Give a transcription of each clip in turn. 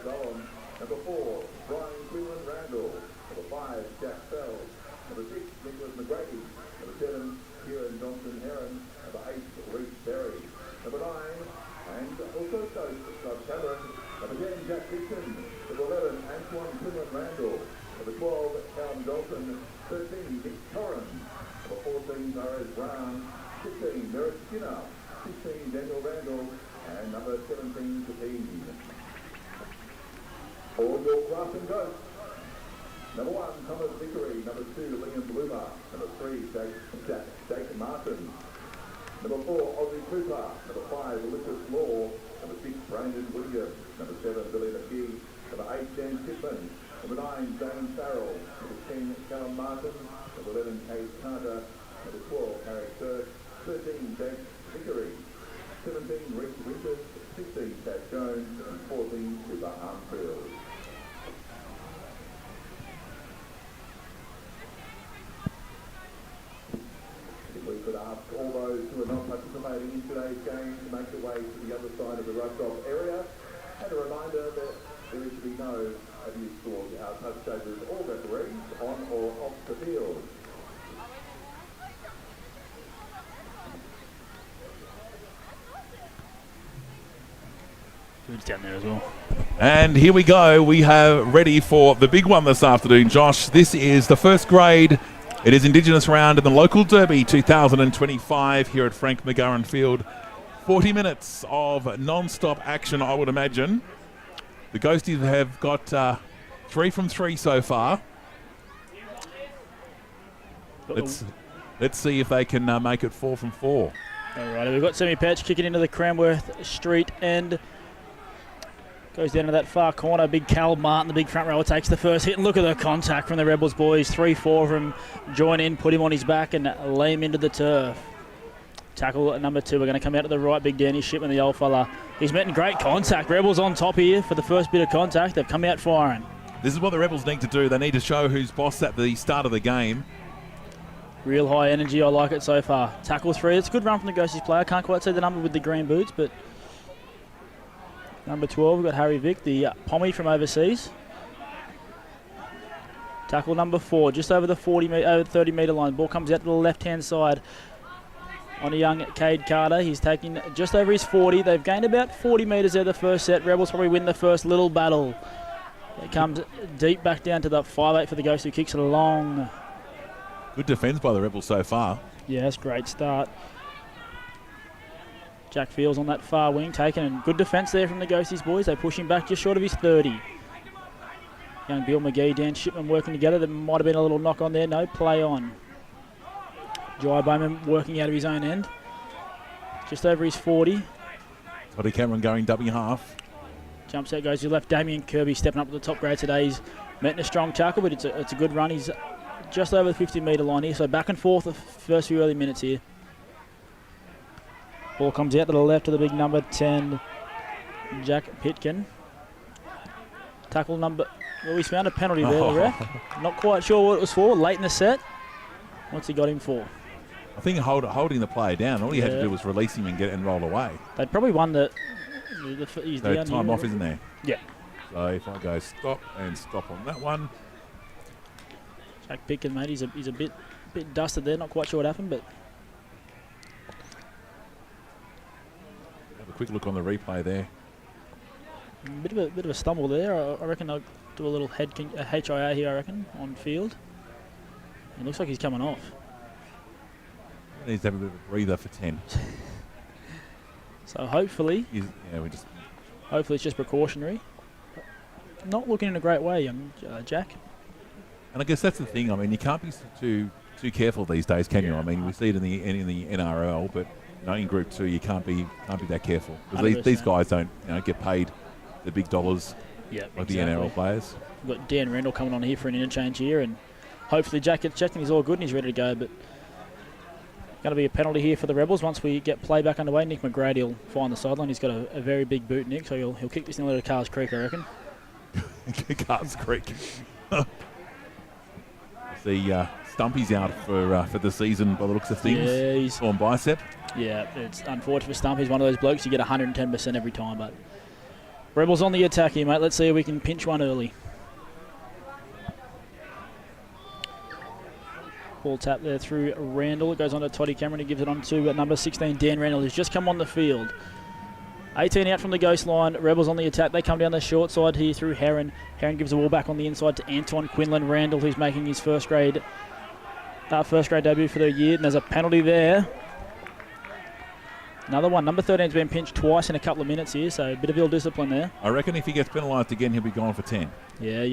Solomon. Number 4, Brian Quinlan Randall. Number 5, Jack Fell. Number 6, Nicholas McGrady. Number 7, Kieran Johnson Heron. Number 8, Reece Berry. Number 9, and also Scott Cameron. Number 10, Jack Dixon. Number 11, Antoine Quinlan Randall. Number 12, Callum Dalton. 13, Nick Torren. Number 14, Maris Brown. 15, Merritt Skinner. 16, Daniel Randall. And number 17, Tooheys. All your Grafton ghosts. Number 1, Thomas Vickery. Number 2, Liam Bloomer. Number 3, Jake Martin. Number 4, Aussie Cooper. Number 5, Lucas Law. Number 6, Brandon Williams. Number 7, Billy McGee. Number 8, Dan Chipman. Number 9, James Farrell. Number 10, Callum Martin. Number 11, Kate Carter. Number 12, Harry Kirk. 13, Jake Vickery. 17, Reece Winters. 16, Pat Jones. And 14, Cooper Armfield. We could ask all those who are not participating in today's game to make their way to the other side of the rush-off area. And a reminder that there is to be no abuse towards our touch takers or referees on or off the field. Dude's down there as well. And here we go. We have ready for the big one this afternoon, Josh. This is the first grade. It is Indigenous round in the local derby 2025 here at Frank McGurran Field. 40 minutes of non-stop action, I would imagine. The Ghosties have got 3 from 3 so far. Let's see if they can make it 4 from 4. All right, we've got Semi Patch kicking into the Cranworth Street end. Goes down to that far corner. Big Cal Martin, the big front rower, takes the first hit. And look at the contact from the Rebels boys. 3-4 of them join in, put him on his back and lay him into the turf. Tackle at number 2. We're going to come out to the right. Big Danny Shipman, the old fella. He's met in great contact. Rebels on top here for the first bit of contact. They've come out firing. This is what the Rebels need to do. They need to show who's boss at the start of the game. Real high energy. I like it so far. Tackle 3. It's a good run from the Ghosties player. Can't quite see the number with the green boots, but number 12, we've got Harry Vick, the Pommy from overseas. Tackle number 4, just over the 30 metre line. Ball comes out to the left-hand side on a young Cade Carter. He's taking just over his 40. They've gained about 40 metres there the first set. Rebels probably win the first little battle. It comes deep back down to the 5'8" for the Ghost, who kicks it along. Good defence by the Rebels so far. Yeah, that's a great start. Jack Fields on that far wing, taking and good defence there from the Ghosties boys. They push him back just short of his 30. Young Bill McGee, Dan Shipman working together. There might have been a little knock on there. No, play on. Jai Bowman working out of his own end. Just over his 40. Toddy Cameron going dummy half. Jumps out, goes to left. Damien Kirby stepping up to the top grade today. He's met in a strong tackle, but it's a good run. He's just over the 50 metre line here. So back and forth the first few early minutes here. Ball comes out to the left of the big number 10, Jack Pitkin. Tackle number... Well, he's found a penalty there, the ref. Not quite sure what it was for. Late in the set. What's he got him for? I think holding the player down. All he had to do was release him and roll away. They'd probably won the time off, isn't there? Yeah. So if I go stop and stop on that one. Jack Pitkin, mate, he's a bit dusted there. Not quite sure what happened, but... Have a quick look on the replay there. Bit of a stumble there. I reckon they'll do a little HIA here, I reckon, on field. It looks like he's coming off. He needs to have a bit of a breather for 10. So hopefully... Hopefully it's just precautionary. Not looking in a great way, young Jack. And I guess that's the thing. I mean, you can't be too careful these days, can you? I mean, we see it in the NRL, but in Group 2 you can't be that careful because these guys don't get paid the big dollars like the NRL players. We've got Dan Randall coming on here for an interchange here, and hopefully Jack gets checked and he's all good and he's ready to go. But going to be a penalty here for the Rebels once we get play back underway. Nick McGrady will find the sideline. He's got a very big boot, Nick, so he'll kick this nearly to Carrs Creek, I reckon. Carrs Creek. The Stumpy's out for the season by the looks of things. Yeah, he's on bicep. Yeah, it's unfortunate for Stumpy. He's one of those blokes you get 110% every time, but Rebels on the attack here, mate. Let's see if we can pinch one early. Ball tap there through Randall. It goes on to Toddy Cameron. He gives it on to number 16, Dan Randall, who's just come on the field. 18 out from the ghost line. Rebels on the attack. They come down the short side here through Heron. Heron gives the ball back on the inside to Anton Quinlan Randall, who's making his first grade debut for the year. And there's a penalty there. Another one. Number 13's been pinched twice in a couple of minutes here, so a bit of ill discipline there. I reckon if he gets penalised again, he'll be gone for 10. Yeah,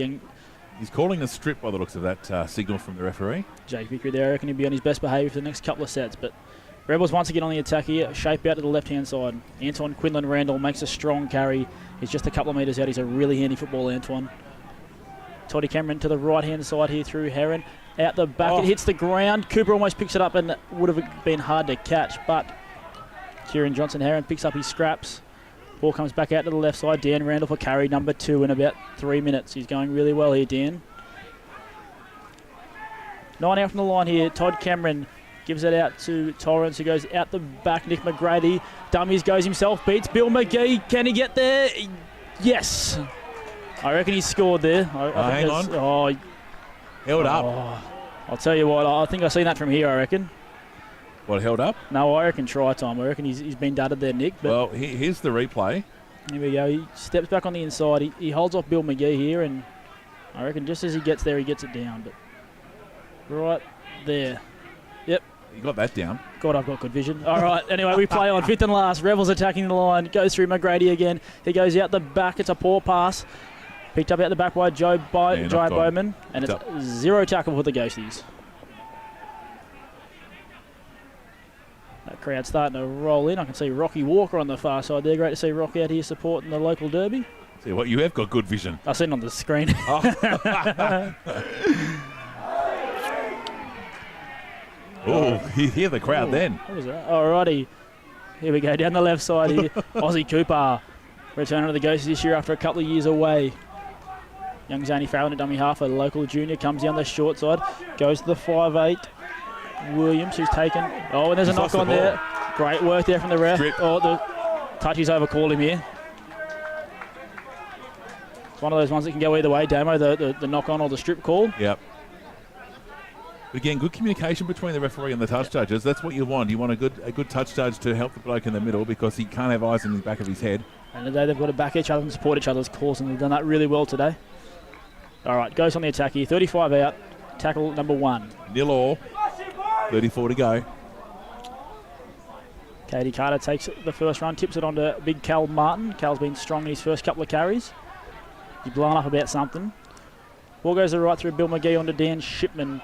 He's calling a strip by the looks of that signal from the referee. Jake Vickery there. I reckon he'll be on his best behaviour for the next couple of sets. But Rebels once again on the attack here. Shape out to the left-hand side. Anton Quinlan Randall makes a strong carry. He's just a couple of metres out. He's a really handy football, Antoine. Toddy Cameron to the right-hand side here through Heron. Out the back, It hits the ground. Cooper almost picks it up and would have been hard to catch, but Kieran Johnson-Heron picks up his scraps. Ball comes back out to the left side. Dan Randall for carry number 2 in about 3 minutes. He's going really well here, Dan. 9 out from the line here. Todd Cameron gives it out to Torrance, who goes out the back. Nick McGrady dummies, goes himself, beats Bill McGee. Can he get there? Yes. I reckon he scored there. Hang on. Oh, held up. I'll tell you what, I think I've seen that from here, I reckon. What, held up? No, I reckon try time. I reckon he's been dudded there, Nick. But well, here's the replay. Here we go. He steps back on the inside. He holds off Bill McGee here, and I reckon just as he gets there, he gets it down. But right there. Yep. You got that down. God, I've got good vision. All right, anyway, we play on 5th and last. Rebels attacking the line. Goes through McGrady again. He goes out the back. It's a poor pass. Picked up out the back by Jai Bowman. And it's 0 tackle for the Ghosties. That crowd's starting to roll in. I can see Rocky Walker on the far side there. Great to see Rocky out here supporting the local derby. See what, you have got good vision. I've seen it on the screen. Oh, you hear the crowd then. What was that? Alrighty. Here we go, down the left side here. Aussie Cooper returning to the Ghosties this year after a couple of years away. Young Zany Farrell at dummy half, a local junior, comes down the short side, goes to the 5'8". Williams, who's taken. Oh, and there's a knock on there. Great work there from the ref. Strip. Oh, the touchy's overcalled him here. It's one of those ones that can go either way, Damo, the knock on or the strip call. Yep. But again, good communication between the referee and the touch judges. That's what you want. You want a good touch judge to help the bloke in the middle because he can't have eyes in the back of his head. And today they've got to back each other and support each other's calls, and they've done that really well today. All right, goes on the attack here. 35 out. Tackle number 1. 0-all. 34 to go. Katie Carter takes the first run, tips it on to big Cal Martin. Cal's been strong in his first couple of carries. He's blown up about something. Ball goes right through Bill McGee onto Dan Shipman.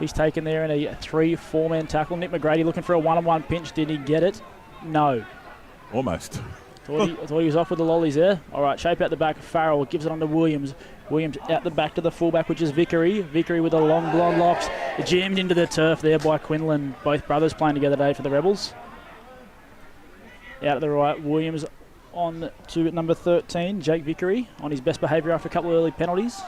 He's taken there in a 3-4-man tackle. Nick McGrady looking for a one-on-one pinch. Did he get it? No. Almost. I thought he was off with the lollies there. All right, shape out the back. Farrell gives it on to Williams. Williams out the back to the fullback, which is Vickery. Vickery with the long blonde locks. Jammed into the turf there by Quinlan. Both brothers playing together today for the Rebels. Out to the right, Williams on to number 13, Jake Vickery, on his best behaviour after a couple of early penalties.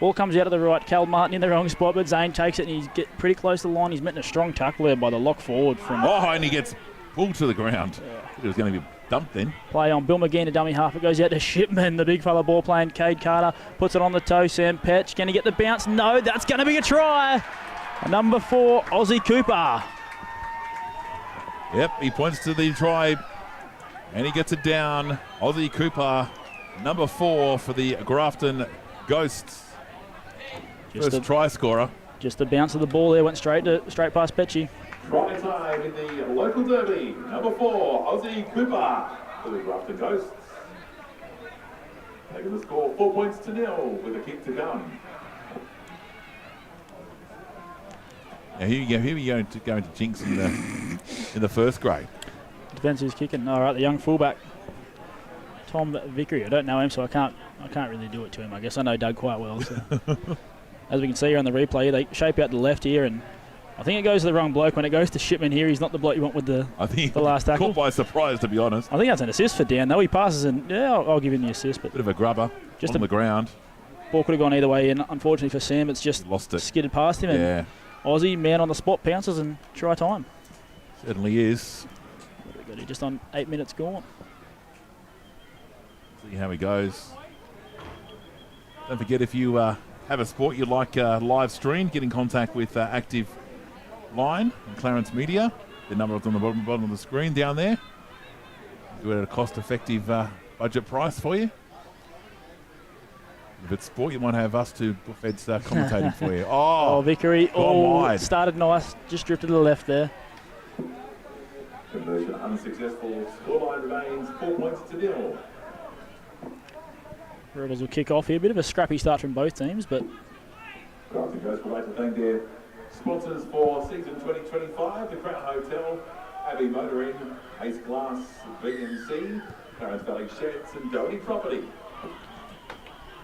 Ball comes out to the right, Cal Martin in the wrong spot, but Zane takes it and he's get pretty close to the line. He's met a strong tackle there by the lock forward from... Oh, and he gets pulled to the ground. It was going to be dumped then. Play on Bill McGee to dummy half. It goes out to Shipman, the big fella ball playing. Cade Carter puts it on the toe. Sam Petch, can he get the bounce? No, that's going to be a try. Number 4, Aussie Cooper. Yep, he points to the try and he gets it down. Aussie Cooper, number 4 for the Grafton Ghosts. First try scorer. Just the bounce of the ball there, went straight past Petchy. Try time in the local derby, number 4, Aussie Cooper for the Grafton Ghosts. Taking the score 4 points to 0 with a kick to come. Now here we go to Jinx in the first grade. Defence is kicking. All right, the young fullback, Tom Vickery. I don't know him, so I can't really do it to him. I guess I know Doug quite well. So. As we can see here on the replay, they shape out the left here, and I think it goes to the wrong bloke. When it goes to Shipman here, he's not the bloke you want with the last tackle. Caught by surprise, to be honest. I think that's an assist for Dan, though. He passes, and yeah, I'll give him the assist. But bit of a grubber just on the ground. Ball could have gone either way, and unfortunately for Sam, it's just skidded past him. And Aussie, man on the spot, pounces and try time. Certainly is. Just on 8 minutes gone. See how he goes. Don't forget, if you have a sport you'd like live stream, get in contact with Activeline and Clarence Media. The number is on the bottom of the screen down there. Do it at a cost-effective budget price for you. If it's sport, you might have us two buffheads commentating for you. Oh, Vickery. Wide. Started nice. Just drifted to the left there. Conversion unsuccessful. Scoreline remains 4 points to 0. Rebels will kick off here. Bit of a scrappy start from both teams, but Grafton goes for to thank their sponsors for season 2025, the Crown Hotel, Abbey Motoring, Ace Glass, BMC, Clarence Valley Sheds and Doherty Property.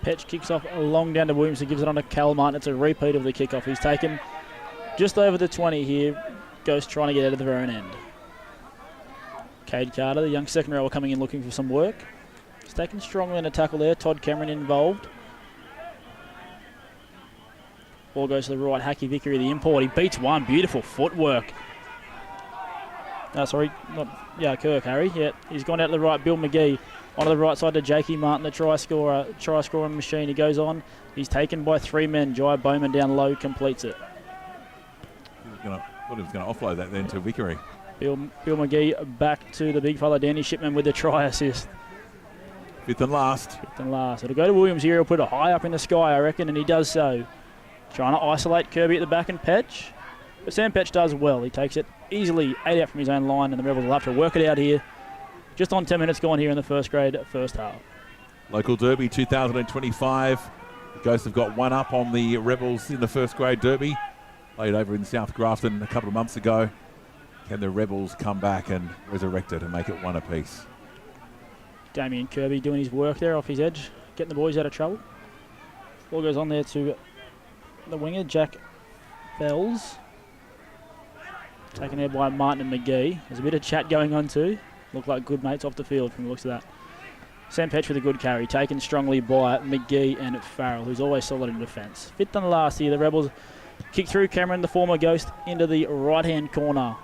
Petch kicks off long down to Williams, who gives it on to Cal Martin. It's a repeat of the kickoff. He's taken just over the 20 here. Goes trying to get out of the very end. Cade Carter, the young second rower, coming in looking for some work. He's taken strongly in a tackle there. Todd Cameron involved. Ball goes to the right. Hacky Vickery, the import. He beats one. Beautiful footwork. Kirk Harry. Yeah, he's gone out to the right. Bill McGee onto the right side to Jakey Martin, the try scoring machine. He goes on. He's taken by 3 men. Jai Bowman down low completes it. Thought he was going to offload that then to Vickery. Bill McGee back to the big fella Danny Shipman with the try assist. Fifth and last. It'll go to Williams here. He'll put it high up in the sky, I reckon, and he does so. Trying to isolate Kirby at the back and Petch. But Sam Petch does well. He takes it easily 8 out from his own line, and the Rebels will have to work it out here. Just on 10 minutes gone here in the first grade, first half. Local Derby 2025. The Ghosts have got one up on the Rebels in the first grade Derby. Played over in South Grafton a couple of months ago. Can the Rebels come back and resurrect it and make it one apiece? Damien Kirby doing his work there off his edge, getting the boys out of trouble. Ball goes on there to the winger, Jack Bells. Taken there by Martin and McGee. There's a bit of chat going on too. Look like good mates off the field from the looks of that. Sam Petch with a good carry, taken strongly by McGee and Farrell, who's always solid in defence. Fifth and last here, the Rebels kick through Cameron, the former Ghost, into the right-hand corner.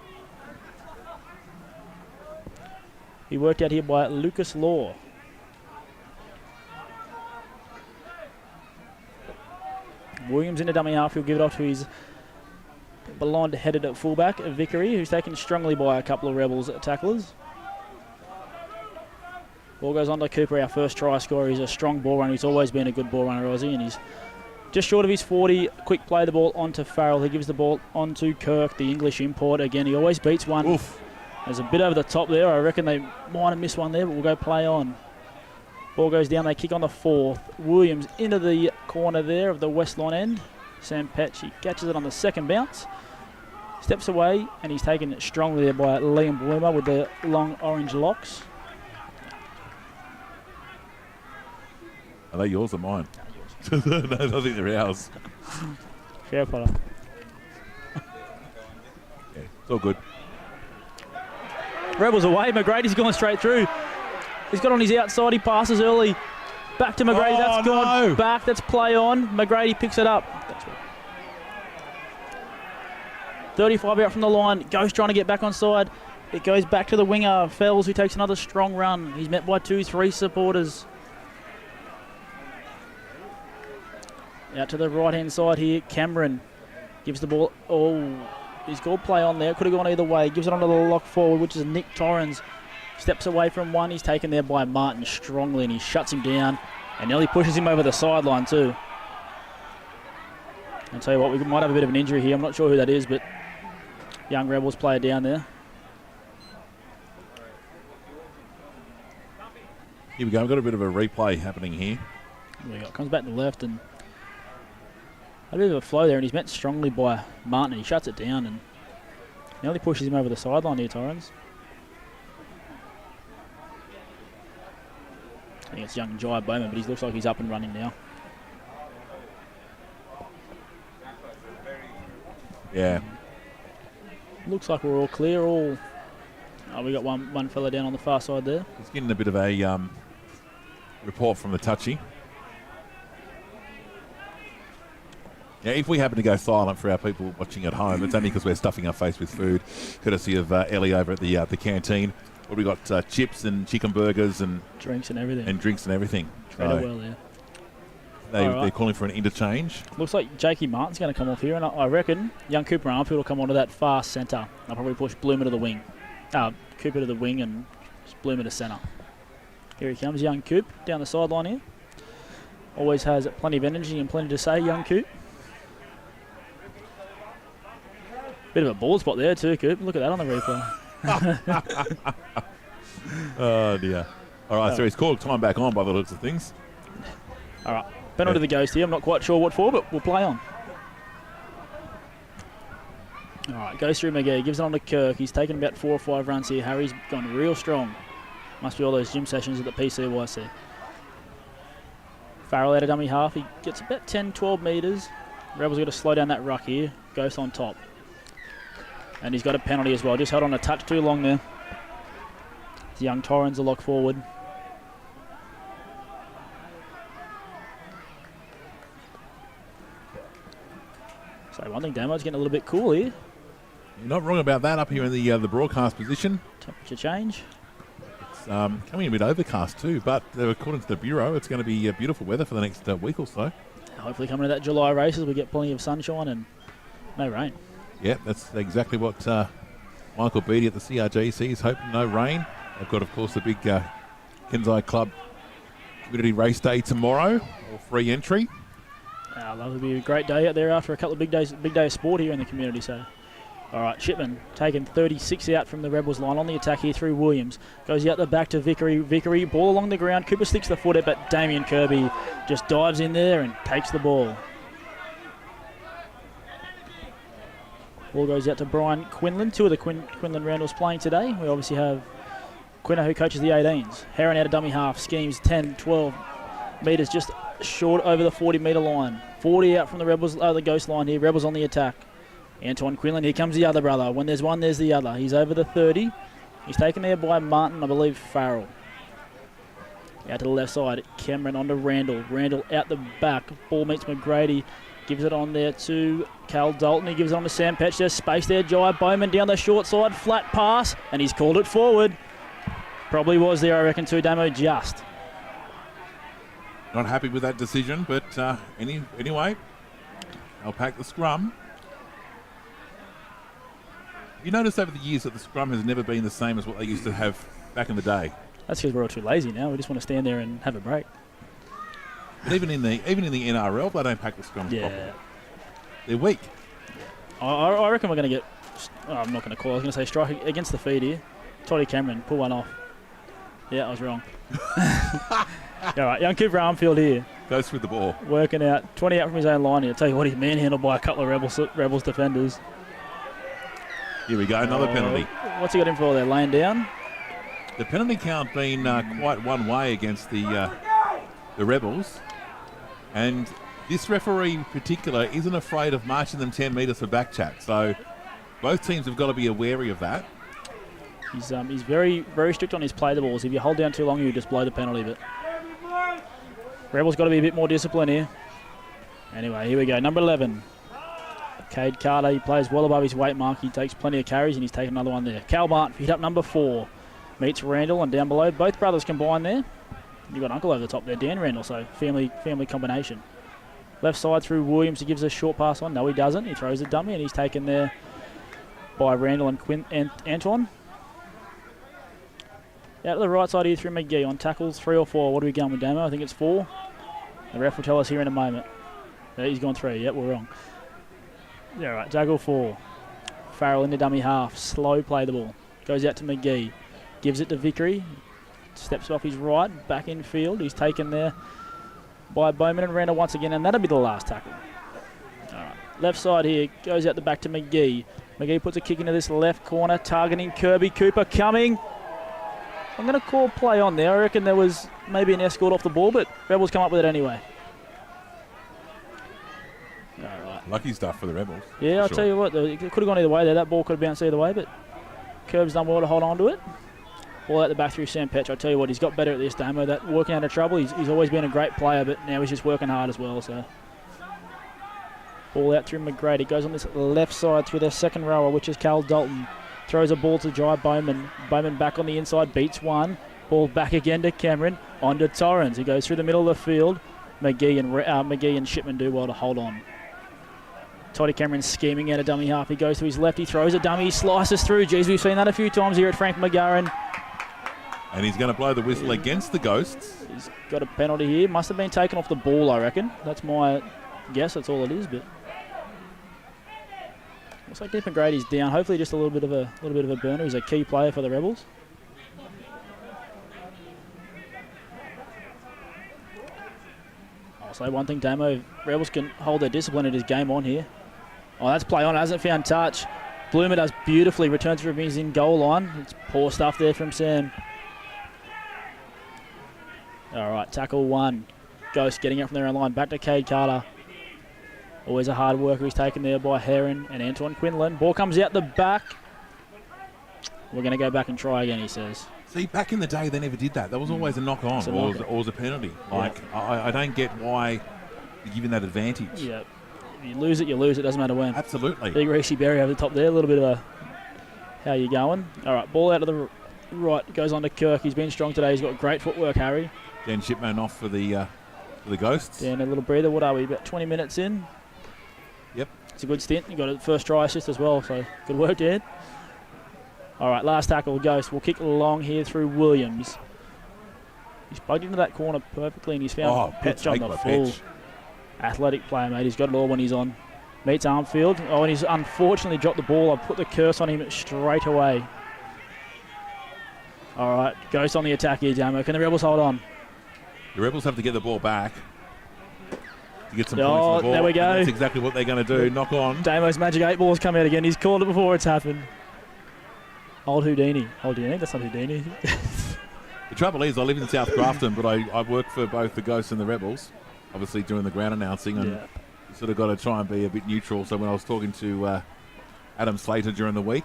He worked out here by Lucas Law. Williams in the dummy half. He'll give it off to his blonde-headed fullback, Vickery, who's taken strongly by a couple of Rebels tacklers. Ball goes on to Cooper, our first try scorer. He's a strong ball runner. He's always been a good ball runner, Aussie, and he's just short of his 40. Quick play the ball onto Farrell. He gives the ball onto Kirk, the English import. Again, he always beats one. Oof. There's a bit over the top there. I reckon they might have missed one there, but we'll go play on. Ball goes down. They kick on the 4th. Williams into the corner there of the west line end. Sam Petch, he catches it on the second bounce. Steps away, and he's taken strongly there by Liam Bloomer with the long orange locks. Are they yours or mine? No, I think they're ours. Fair Potter. Yeah, it's all good. Rebels away. McGrady's gone straight through. He's got on his outside. He passes early. Back to McGrady. That's gone back. That's play on. McGrady picks it up. 35 out from the line. Ghost trying to get back on side. It goes back to the winger, Fells, who takes another strong run. He's met by 2-3 supporters. Out to the right-hand side here. Cameron gives the ball. He's got play on there. Could have gone either way. Gives it onto the lock forward, which is Nick Torrens. Steps away from one. He's taken there by Martin strongly, and he shuts him down and nearly pushes him over the sideline too. I'll tell you what, we might have a bit of an injury here. I'm not sure who that is, but young Rebels player down there. Here we go. We've got a bit of a replay happening here. Comes back to the left and a bit of a flow there, and he's met strongly by Martin, and he shuts it down and nearly pushes him over the sideline here, Torrens. I think it's young Jai Bowman, but he looks like he's up and running now. Yeah. Looks like we're all clear. We got one fella down on the far side there. He's getting a bit of a report from the touchy. Yeah, if we happen to go silent for our people watching at home, it's only because we're stuffing our face with food, courtesy of Ellie over at the canteen. we got? Chips and chicken burgers and Drinks and everything. So Well, yeah. they're calling for an interchange. Looks like Jakey Martin's going to come off here, and I reckon young Cooper Armfield will come onto that far centre. They'll probably push Bloomer to the wing. Cooper to the wing and Bloomer to centre. Here he comes, young Coop, down the sideline here. Always has plenty of energy and plenty to say, young Coop. Bit of a ball spot there too, Coop. Look at that on the replay. Oh, dear. All right, so he's called time back on by the looks of things. All right, penalty to the Ghost here. I'm not quite sure what for, but we'll play on. All right, goes through McGee, gives it on to Kirk. He's taken about 4 or 5 runs here. Harry's gone real strong. Must be all those gym sessions at the PCYC. Farrell out of dummy half. He gets about 10, 12 metres. Rebels got to slow down that ruck here. Ghost on top. And he's got a penalty as well. Just held on a touch too long there. The young Torrens a lock forward. So one thing, Damo's getting a little bit cool here. You're not wrong about that up here in the broadcast position. Temperature change. It's coming a bit overcast too, but according to the Bureau, it's going to be beautiful weather for the next week or so. Hopefully coming to that July races, we get plenty of sunshine and no rain. Yeah, that's exactly what Michael Beattie at the CRGC is hoping. No rain. They've got, of course, the big Kensai Club Community Race Day tomorrow, all free entry. That would be a great day out there after a couple of big day of sport here in the community. So, all right, Shipman taking 36 out from the Rebels line on the attack here through Williams. Goes out the back to Vickery. Vickery, ball along the ground. Cooper sticks the foot out, but Damien Kirby just dives in there and takes the ball. Ball goes out to Brian Quinlan. 2 of the Quinlan Randalls playing today. We obviously have Quinner, who coaches the 18s. Heron out of dummy half. Schemes 10, 12 metres just short over the 40-metre line. 40 out from the Rebels, the Ghost line here. Rebels on the attack. Antoine Quinlan, here comes the other brother. When there's one, there's the other. He's over the 30. He's taken there by Martin, I believe, Farrell. Out to the left side, Cameron on to Randall. Randall out the back. Ball meets McGrady. Gives it on there to Cal Dalton. He gives it on to Sam Petch. There's space there. Jai Bowman down the short side. Flat pass. And he's called it forward. Probably was there, I reckon, too, Damo, just. Not happy with that decision, but anyway, I'll pack the scrum. You notice over the years that the scrum has never been the same as what they used to have back in the day. That's because we're all too lazy now. We just want to stand there and have a break. But even in the NRL, they don't pack the scrums properly. They're weak. I reckon we're going to get... I'm not going to call. I was going to say strike against the feed here. Toddy Cameron, pull one off. Yeah, I was wrong. All right, young Cooper Armfield here. Goes with the ball. Working out. 20 out from his own line here. I'll tell you what, he's manhandled by a couple of Rebels defenders. Here we go, another penalty. What's he got in for there? Laying down? The penalty count been quite one way against the Rebels. And this referee in particular isn't afraid of marching them 10 metres for back chat. So both teams have got to be wary of that. He's very, very strict on his play the balls. If you hold down too long, you just blow the penalty. But Rebels got to be a bit more disciplined here. Anyway, here we go. Number 11. Cade Carter, he plays well above his weight mark. He takes plenty of carries and he's taken another one there. Cal Martin picked up number 4. Meets Randall and down below. Both brothers combined there. You've got Uncle over the top there, Dan Randall, so family combination. Left side through Williams. He gives a short pass on. No, he doesn't. He throws a dummy and he's taken there by Randall and Antoine. Out to the right side here through McGee on tackles 3 or 4. What are we going with, Damo? I think it's 4. The ref will tell us here in a moment. He's gone 3. Yep, we're wrong. Yeah, right. Juggle 4. Farrell in the dummy half. Slow play the ball. Goes out to McGee. Gives it to Vickery. Steps off his right. Back in field. He's taken there by Bowman and Randall once again, and that'll be the last tackle. All right. Left side here. Goes out the back to McGee. McGee puts a kick into this left corner. Targeting Kirby. Cooper coming. I'm going to call play on there. I reckon there was maybe an escort off the ball, but Rebels come up with it anyway. All right. Lucky stuff for the Rebels. Yeah, I'll tell you what, it could have gone either way there. That ball could have bounced either way, but Curb's done well to hold on to it. Ball out the back through Sam Petch. I'll tell you what, he's got better at this, Damo. That working out of trouble, he's always been a great player, but now he's just working hard as well. So ball out through McGrady. Goes on this left side through their second rower, which is Cal Dalton. throws a ball to Jai Bowman. Bowman back on the inside, beats one. Ball back again to Cameron, on to Torrens. He goes through the middle of the field. McGee and Shipman do well to hold on. Toddy Cameron scheming out a dummy half. He goes to his left, he throws a dummy, he slices through. Geez, we've seen that a few times here at Frank McGarren. And he's going to blow the whistle against the Ghosts. He's got a penalty here. Must have been taken off the ball, I reckon. That's my guess. That's all it is. But looks like Nick McGrady's down. Hopefully, just a little bit of a burner. He's a key player for the Rebels. I'll say one thing, Damo. Rebels can hold their discipline. It is game on here. Oh, that's play on. Hasn't found touch. Bloomer does beautifully. Returns from his in goal line. It's poor stuff there from Sam. All right, tackle one. Ghost getting up from their own line. Back to Cade Carter. Always a hard worker. He's taken there by Heron and Antoine Quinlan. Ball comes out the back. We're going to go back and try again, he says. See, back in the day, they never did that. That was always a knock-on or was a penalty. Like, I don't get why you're giving that advantage. Yeah. If you lose it, you lose it. Doesn't matter when. Absolutely. Big Reece Berry over the top there. A little bit of a how you going. All right, ball out of the right. Goes on to Kirk. He's been strong today. He's got great footwork, Harry. Dan Shipman off for the Ghosts. Dan, a little breather. What are we, about 20 minutes in? Yep. It's a good stint. You got a first try assist as well, so good work, Dan. All right, last tackle, Ghost. We'll kick along here through Williams. He's plugged into that corner perfectly, and he's found Petch on the full. Athletic player, mate. He's got it all when he's on. Meets Armfield. Oh, and he's unfortunately dropped the ball. I've put the curse on him straight away. All right, Ghost on the attack here, Damo. Can the Rebels hold on? The Rebels have to get the ball back to get some points on the ball. There we go. And that's exactly what they're going to do. Knock on. Damo's magic 8 ball's come out again. He's called it before it's happened. Old Houdini. Old Houdini? That's not Houdini. The trouble is, I live in South Grafton, but I work for both the Ghosts and the Rebels, obviously doing the ground announcing, and you sort of got to try and be a bit neutral. So when I was talking to Adam Slater during the week,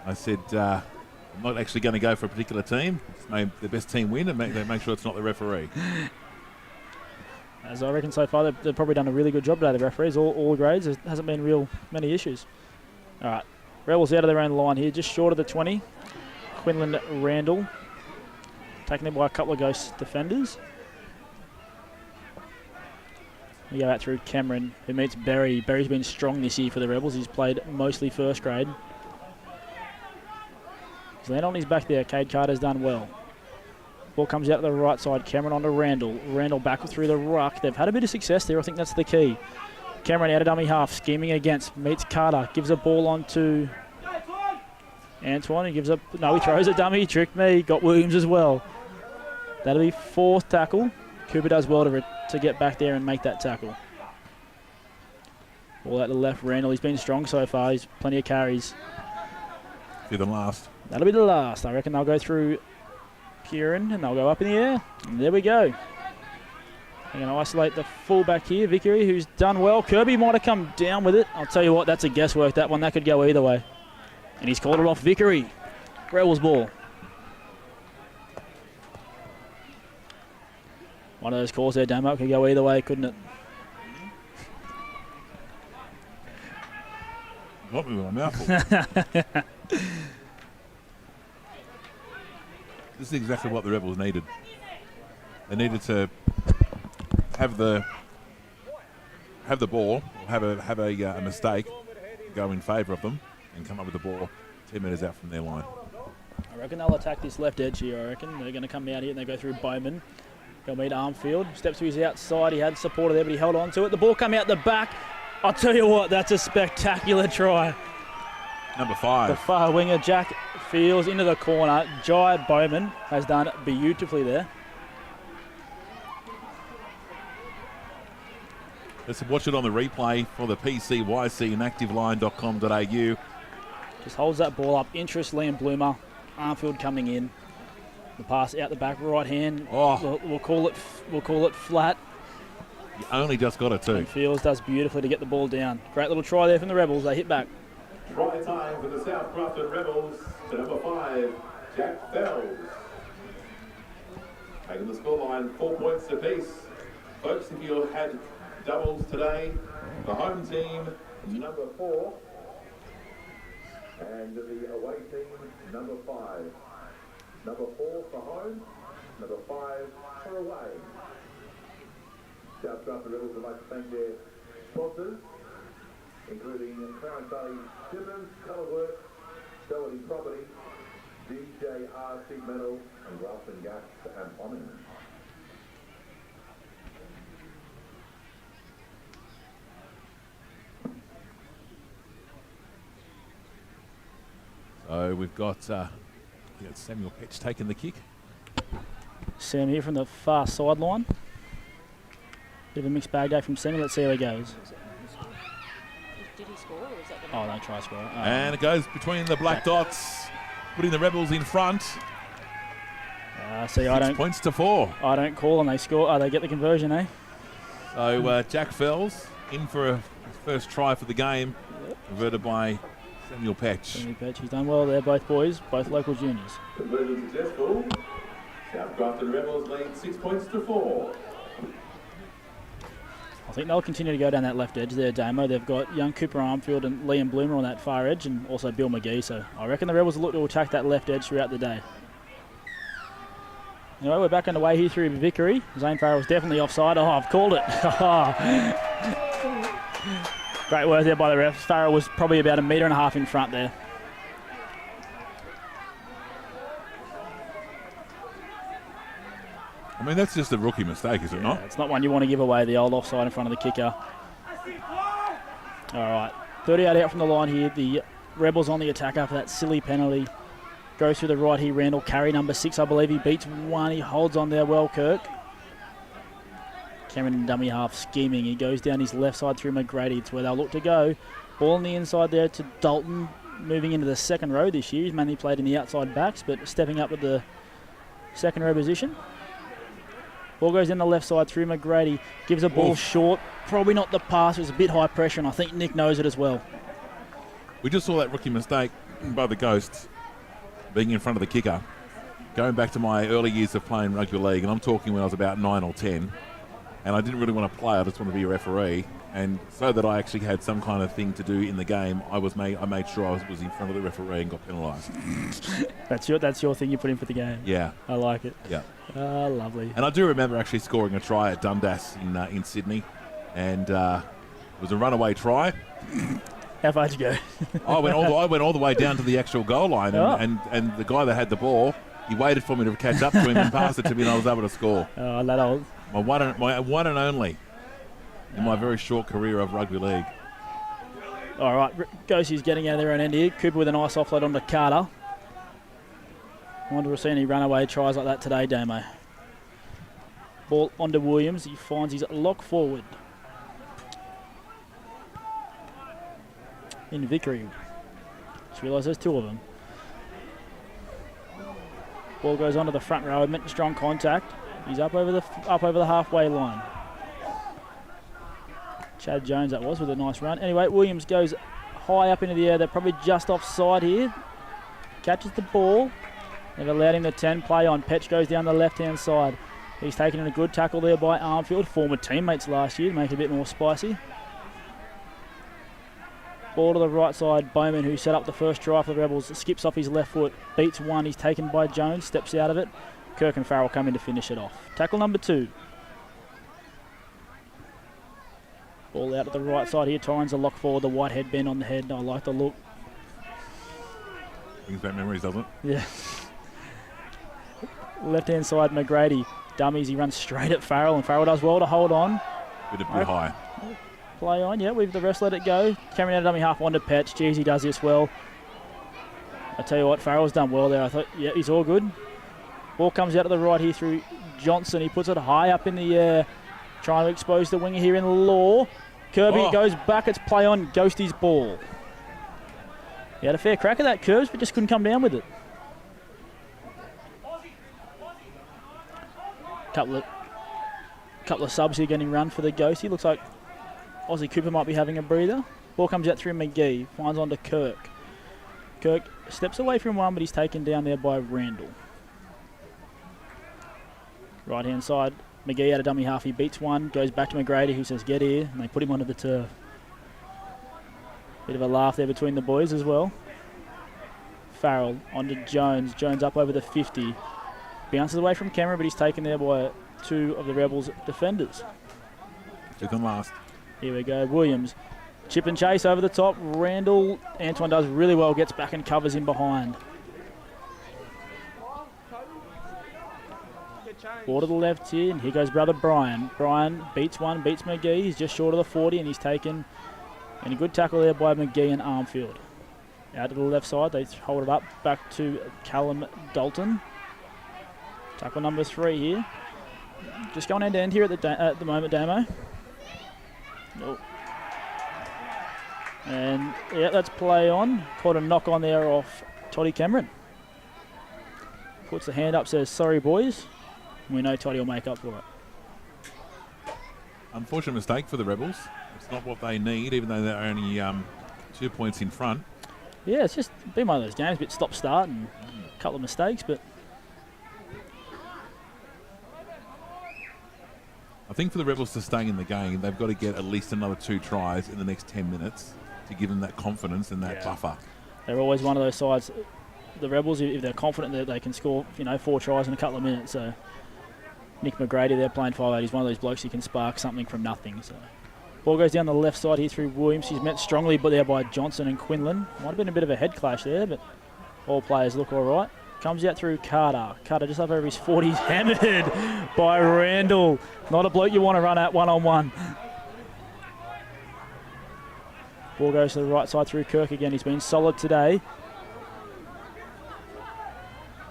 I said, I'm not actually going to go for a particular team. It's made the best team win and make sure it's not the referee. As I reckon so far, they've probably done a really good job today, the referees, all grades. There hasn't been many issues. All right, Rebels out of their own line here, just short of the 20. Quinlan Randall, taken in by a couple of Ghost defenders. We go out through Cameron, who meets Berry. Berry's been strong this year for the Rebels. He's played mostly first grade. He's landed on his back there. Cade Carter's done well. Ball comes out to the right side. Cameron onto Randall. Randall back through the ruck. They've had a bit of success there. I think that's the key. Cameron out of dummy half, scheming against. Meets Carter. Gives a ball on to Antoine. He gives up. No, he throws a dummy. Tricked me. Got Williams as well. That'll be fourth tackle. Cooper does well to get back there and make that tackle. Ball out to the left. Randall, he's been strong so far. He's plenty of carries. Be the last. That'll be the last. I reckon they'll go through Kieran and they'll go up in the air. And there we go. They're going to isolate the fullback here, Vickery, who's done well. Kirby might have come down with it. I'll tell you what, that's a guesswork, that one. That could go either way. And he's called it off, Vickery. Rebels ball. One of those calls there, Damo, could go either way, couldn't it? Got me with my mouthful. This is exactly what the Rebels needed. They needed to have the ball, or have a mistake go in favour of them, and come up with the ball 10 metres out from their line. I reckon they'll attack this left edge here. I reckon they're going to come out here and they go through Bowman. They'll meet Armfield. Steps to his outside. He had supporter there, but he held on to it. The ball come out the back. I'll tell you what, that's a spectacular try. Number 5. The far winger, Jack Fields, into the corner. Jai Bowman has done beautifully there. Let's watch it on the replay for the PCYC and activeline.com.au. Just holds that ball up. Interest, Liam Bloomer. Armfield coming in. The pass out the back, right hand. Oh. We'll call it flat. You only just got it too. And Fields does beautifully to get the ball down. Great little try there from the Rebels. They hit back. Try time for the South Grafton Rebels to number 5, Jack Fells. Making the scoreline 4 points apiece. Folks, if you had doubles today, the home team, number 4. And the away team, number 5. Number 4 for home, number 5 for away. South Grafton Rebels would like to thank their sponsors, including Clarence Bailey Children's, Colourworks, Doherty Property, DJR Sheet Metal, and Grafton Gas and Plumbing. So we've got Samuel Petch taking the kick. Sam here from the far sideline. Bit of a mixed bag day from Samuel. Let's see how he goes. Did he score, or was that the... Oh, no, try score. Oh. And it goes between the black dots, putting the Rebels in front. See, 6 points to 4. I don't call and they score. Oh, they get the conversion, eh? So Jack Fells in for his first try for the game, converted by Samuel Petch. Samuel Petch, he's done well there, both boys, both local juniors. Conversion successful. South Grafton Rebels lead 6 points to 4. I think they'll continue to go down that left edge there, Damo. They've got young Cooper Armfield and Liam Bloomer on that far edge, and also Bill McGee. So I reckon the Rebels will look to attack that left edge throughout the day. Anyway, we're back underway here through Vickery. Zane Farrell's definitely offside. Oh, I've called it. Great work there by the refs. Farrell was probably about 1.5 meters in front there. I mean, that's just a rookie mistake, is it not? It's not one you want to give away, the old offside in front of the kicker. All right, 38 out from the line here. The Rebels on the attack after that silly penalty. Goes through the right here, Randall. Carry number 6, I believe. He beats 1. He holds on there well, Kirk. Cameron dummy half scheming. He goes down his left side through McGrady. It's where they'll look to go. Ball on the inside there to Dalton. Moving into the second row this year. He's mainly played in the outside backs, but stepping up with the second row position. Ball goes in the left side through McGrady. Gives a ball short. Probably not the pass. It was a bit high pressure, and I think Nick knows it as well. We just saw that rookie mistake by the Ghosts being in front of the kicker. Going back to my early years of playing rugby league, and I'm talking when I was about 9 or 10, and I didn't really want to play. I just wanted to be a referee. And so that I actually had some kind of thing to do in the game, I made sure I was in front of the referee and got penalised. That's your thing you put in for the game. Yeah. I like it. Yeah. Lovely. And I do remember actually scoring a try at Dundas in Sydney, and it was a runaway try. How far did you go? I went all the way down to the actual goal line, and the guy that had the ball, he waited for me to catch up to him and pass it to me, and I was able to score. Oh, that old. My one and only in my very short career of rugby league. All right, Ghostie's getting out of their own end here. Cooper with a nice offload onto Carter. I wonder if we've seen any runaway tries like that today, Damo. Ball onto Williams. He finds his lock forward. In Vickery. Just realised there's 2 of them. Ball goes onto the front row. Meant strong contact. He's up over the halfway line. Chad Jones that was with a nice run. Anyway, Williams goes high up into the air. They're probably just offside here. Catches the ball. They've allowed him the 10 play on. Petch goes down the left-hand side. He's taken in a good tackle there by Armfield. Former teammates last year to make it a bit more spicy. Ball to the right side. Bowman, who set up the first try for the Rebels, skips off his left foot. Beats 1. He's taken by Jones. Steps out of it. Kirk and Farrell come in to finish it off. Tackle number 2. Ball out to the right side here. Torrens a lock forward. The white headband on the head. I like the look. Brings back memories, doesn't it? Yeah. Left-hand side, McGrady. Dummies. He runs straight at Farrell, and Farrell does well to hold on. Bit high. Play on, yeah. We've the rest let it go. Carrying out a dummy half onto Petch. Jeez, he does this well. I tell you what, Farrell's done well there. I thought, yeah, he's all good. Ball comes out to the right here through Johnson. He puts it high up in the air. Trying to expose the winger here in Law. Kirby goes back. It's play on. Ghostie's ball. He had a fair crack at that, Curbs, but just couldn't come down with it. Couple of subs here getting run for the Ghostie. Looks like Aussie Cooper might be having a breather. Ball comes out through McGee. Finds on to Kirk. Kirk steps away from one, but he's taken down there by Randall. Right-hand side. McGee had a dummy half. He beats 1. Goes back to McGrady, who says, get here. And they put him onto the turf. Bit of a laugh there between the boys as well. Farrell onto Jones. Jones up over the 50. Bounces away from Cameron, but he's taken there by 2 of the Rebels defenders. Fifth and last. Here we go. Williams. Chip and chase over the top. Randall. Antoine does really well. Gets back and covers him behind. Ball to the left here, and here goes brother Brian. Brian beats one, beats McGee. He's just short of the 40, and he's taken. And a good tackle there by McGee and Armfield. Out to the left side, they hold it up back to Callum Dalton. Tackle number 3 here. Just going end to end here at the moment, Damo. Oh. And yeah, that's play on. Caught a knock on there off Toddy Cameron. Puts the hand up, says, sorry boys. We know Toddy will make up for it. Unfortunate mistake for the Rebels. It's not what they need, even though they're only 2 points in front. Yeah, it's just been one of those games, a bit stop-start and a couple of mistakes, but I think for the Rebels to stay in the game, they've got to get at least another 2 tries in the next 10 minutes to give them that confidence and that buffer. They're always one of those sides. The Rebels, if they're confident that they can score, 4 tries in a couple of minutes. So Nick McGrady, they're playing 5'8". He's one of those blokes who can spark something from nothing. So ball goes down the left side here through Williams. He's met strongly, but there by Johnson and Quinlan. Might have been a bit of a head clash there, but all players look all right. Comes out through Carter. Carter just up over his 40. He's hammered by Randall. Not a bloke you want to run at one-on-one. Ball goes to the right side through Kirk again. He's been solid today.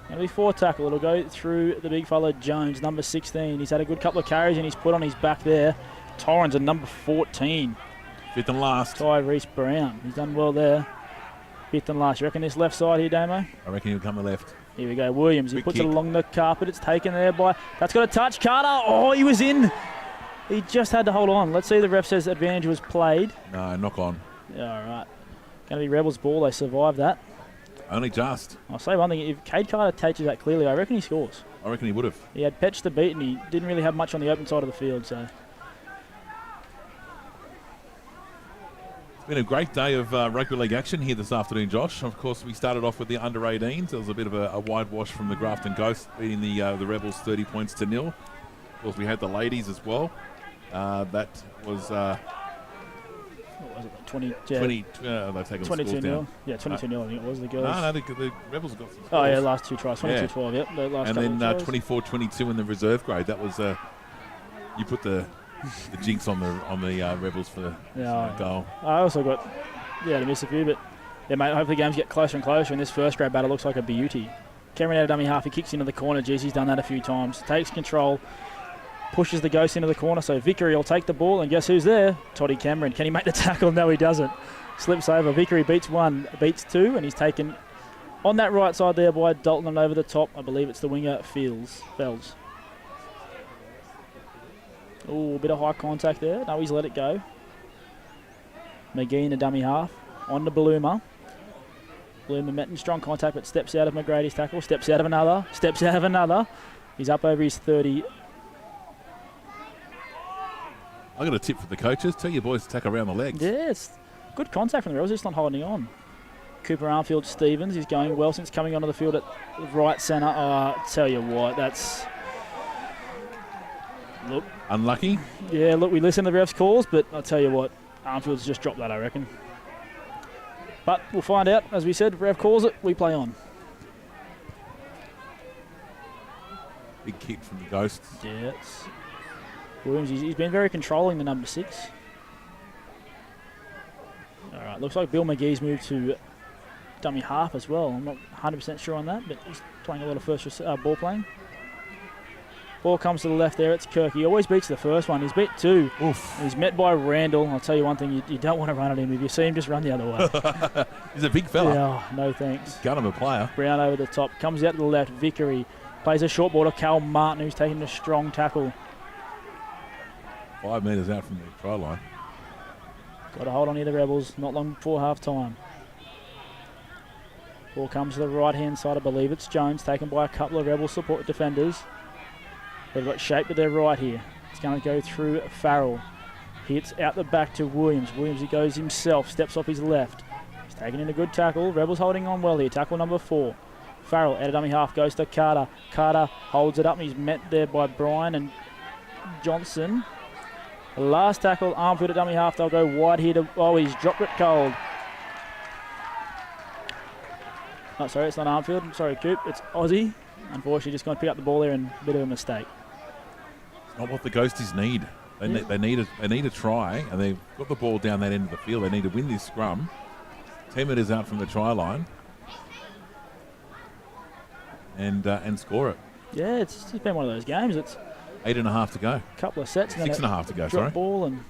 Going to be 4 tackle. It'll go through the big fella Jones, number 16. He's had a good couple of carries and he's put on his back there. Torrens at number 14. Fifth and last. Tyrese Brown. He's done well there. Fifth and last. You reckon this left side here, Damo? I reckon he'll come to left. Here we go. Williams. He Quick puts kick. it along the carpet. It's taken there by... That's got a touch. Carter. Oh, he was in. He just had to hold on. Let's see the ref says advantage was played. No, knock on. Yeah, all right. Going to be Rebels ball. They survived that. Only just. I'll say one thing. If Cade Carter teaches that clearly, I reckon he scores. I reckon he would have. He had Petch to beat and he didn't really have much on the open side of the field. So It's been a great day of rugby league action here this afternoon, Josh. Of course, we started off with the under-18s. There was a bit of a whitewash from the Grafton Ghosts, beating the Rebels 30 points to 0. Of course, we had the ladies as well. That was... what was it? 20, yeah, 20, they've taken the 22 scores 0. down. Yeah, 22 0. I think it was the girls. No, the Rebels got some scores. Oh yeah, last 2 tries. 22-12. Yep. The last And couple then of tries. 24-22 in the reserve grade. That was you put the jinx on the Rebels for the goal. I also got to miss a few, but yeah, mate. Hopefully games get closer and closer. And this first grade battle looks like a beauty. Cameron out of dummy half. He kicks into the corner. Jeez, he's done that a few times. Takes control. Pushes the Ghost into the corner, so Vickery will take the ball, and guess who's there? Toddy Cameron. Can he make the tackle? No, he doesn't. Slips over. Vickery beats 1, beats 2, and he's taken on that right side there by Dalton and over the top. I believe it's the winger, Fells. Oh, a bit of high contact there. No, he's let it go. McGee in the dummy half. On to Bloomer. Bloomer met in strong contact, but steps out of McGrady's tackle. Steps out of another. He's up over his 30. I got a tip for the coaches. Tell your boys to tackle around the legs. Yes, good contact from the Rebels, just not holding on. Cooper Armfield Stevens, he's going well since coming onto the field at right centre. I tell you what, that's... Look. Unlucky. Yeah, look, we listen to the refs' calls, but I tell you what, Armfield's just dropped that, I reckon. But we'll find out. As we said, ref calls it, we play on. Big kick from the Ghosts. Yeah, it's... Williams, he's been very controlling, the number 6. All right, looks like Bill McGee's moved to dummy half as well. I'm not 100% sure on that, but he's playing a lot of first ball playing. Ball comes to the left there. It's Kirk. He always beats the first one. He's beat 2. Oof. He's met by Randall. I'll tell you one thing, you don't want to run at him. If you see him, just run the other way. He's a big fella. Yeah, no thanks. Gun him a player. Brown over the top. Comes out to the left. Vickery plays a short ball to Cal Martin, who's taking a strong tackle. 5 metres out from the try line. Got to hold on here, the Rebels, not long before half time. Ball comes to the right-hand side, I believe it's Jones, taken by a couple of Rebel support defenders. They've got shape to their right here. It's going to go through Farrell. Hits out the back to Williams. Williams, he goes himself, steps off his left. He's taking in a good tackle. Rebels holding on well here. Tackle number 4. Farrell out of dummy half goes to Carter. Carter holds it up and he's met there by Bryan and Johnson. The last tackle, Armfield at dummy half. They'll go wide here. He's dropped it cold. Oh, sorry, it's not Armfield. Sorry, Coop. It's Aussie. Unfortunately, just going to pick up the ball there and a bit of a mistake. It's not what the Ghosties need. They need a try, and they've got the ball down that end of the field. They need to win this scrum. 10 metres out from the try line, and score it. Yeah, it's just been one of those games. It's 8.5 to go. a couple of sets. 6.5 to go. Sorry. Ball and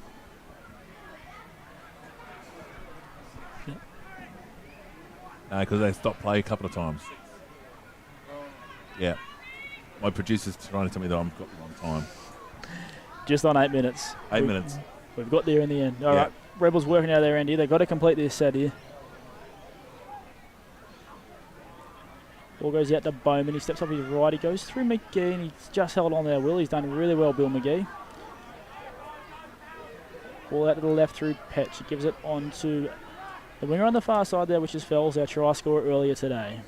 because they stopped play a couple of times. Yeah, my producer's trying to tell me that I've got them on time. just on 8 minutes. 8 minutes. We've got there in the end. All right, Rebels working out their end here. They've got to complete this set here. Ball goes out to Bowman. He steps up his right. He goes through McGee, and he's just held on there. He's done really well, Bill McGee. Ball out to the left through Petch. He gives it on to the winger on the far side there, which is Fells, our try scorer earlier today.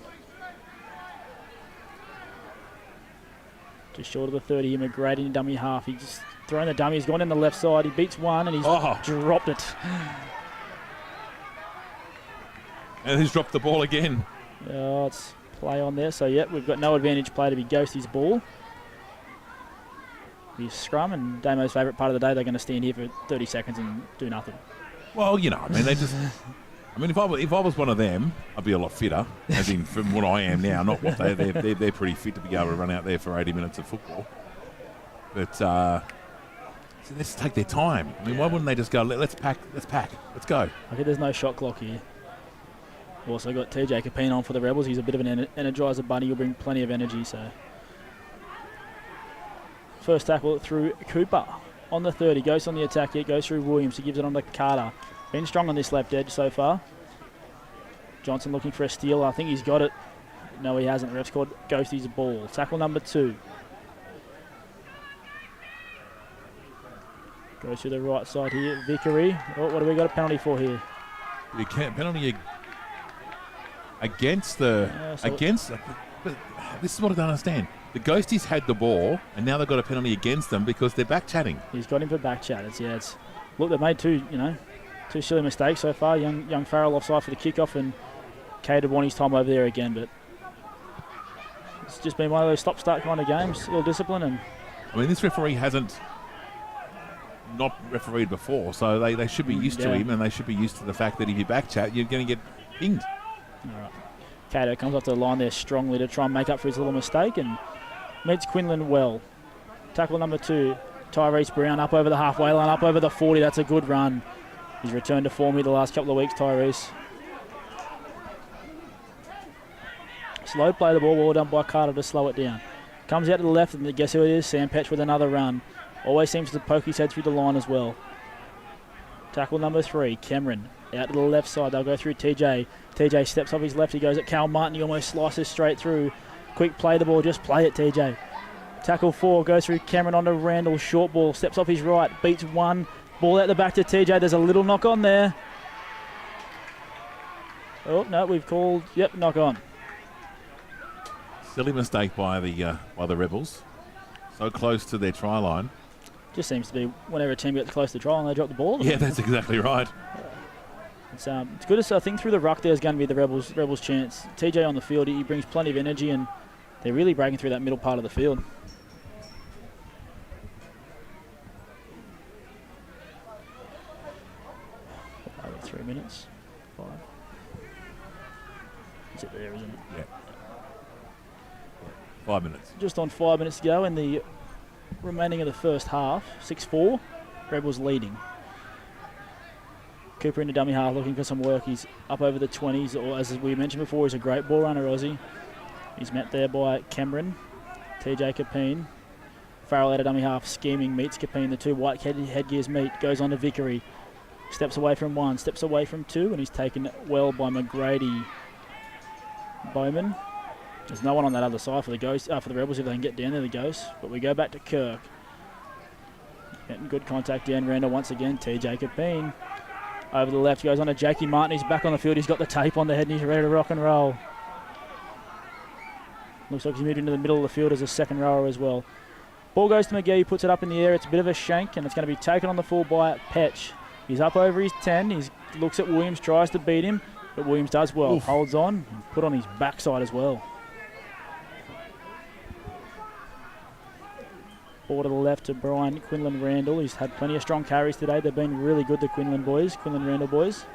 Just short of the 30 here, McGrady in dummy half. He's just throwing the dummy. He's gone in the left side. He beats one, and he's dropped it. And he's dropped the ball again. It's play on there. So, we've got no advantage play to be Ghostie's ball. Be scrum, and Damo's favourite part of the day, they're going to stand here for 30 seconds and do nothing. Well, they just... I mean, if I was one of them, I'd be a lot fitter, as in from what I am now. Not what they're pretty fit to be able to run out there for 80 minutes of football. But so let's take their time. I mean, why wouldn't they just go? Let's pack, let's go. I think there's no shot clock here. We've also got TJ Capine on for the Rebels. He's a bit of an energizer bunny. He'll bring plenty of energy. So first tackle through Cooper on the 30. Goes on the attack here. Goes through Williams. He gives it on to Carter. Been strong on this left edge so far. Johnson looking for a steal. I think he's got it. No, he hasn't. Ref's called Ghostie's ball. Tackle number 2. Goes to the right side here. Vickery. What do we got a penalty for here? You can't penalty against the But this is what I don't understand. The Ghosties had the ball, and now they've got a penalty against them because they're back chatting. He's got him for back chat. Look, they've made two silly mistakes so far. Young Farrell offside for the kickoff, and Cade won his time over there again. But it's just been one of those stop-start kind of games, ill discipline. And I mean, this referee hasn't not refereed before, so they should be used to him, and they should be used to the fact that if you back chat, you're going to get pinged. All right. Cato comes off the line there strongly to try and make up for his little mistake, and meets Quinlan well. Tackle number 2, Tyrese Brown up over the halfway line, up over the 40. That's a good run. He's returned to form here the last couple of weeks, Tyrese. Slow play the ball, well done by Carter to slow it down. Comes out to the left, and guess who it is? Sam Petch with another run. Always seems to poke his head through the line as well. Tackle number 3, Cameron. Out to the left side, they'll go through TJ. TJ steps off his left, he goes at Cal Martin, he almost slices straight through. Quick play the ball, just play it, TJ. Tackle 4, goes through Cameron onto Randall, short ball, steps off his right, beats one. Ball out the back to TJ, there's a little knock on there. Oh, no, we've called, knock on. Silly mistake by the Rebels. So close to their try line. Just seems to be whenever a team gets close to the try line, they drop the ball. Yeah, that's exactly right. It's good to see. I think through the ruck there's going to be the Rebels' chance. TJ on the field, he brings plenty of energy, and they're really breaking through that middle part of the field. Over 3 minutes. 5. Is it there, isn't it? Yeah. 5 minutes. Just on 5 minutes to go in the remaining of the first half. 6-4. Rebels leading. Cooper in the dummy half looking for some work. He's up over the 20s, or as we mentioned before, he's a great ball runner, Aussie. He's met there by Cameron. TJ Capine. Farrell out of dummy half, scheming, meets Capine. The two white headgears meet, goes on to Vickery. Steps away from 1, steps away from 2, and he's taken well by McGrady. Bowman. There's no one on that other side for the Rebels if they can get down there, the Ghosts. But we go back to Kirk. Getting good contact down. Randall once again. TJ Capine. Over the left, goes on to Jakey Martin. He's back on the field. He's got the tape on the head and he's ready to rock and roll. Looks like he's moved into the middle of the field as a second rower as well. Ball goes to McGee, puts it up in the air. It's a bit of a shank and it's going to be taken on the full by Petch. He's up over his 10. He looks at Williams, tries to beat him, but Williams does well. Oof. Holds on, put on his backside as well. Ball to the left to Brian Quinlan Randall. He's had plenty of strong carries today. They've been really good, the Quinlan Randall boys.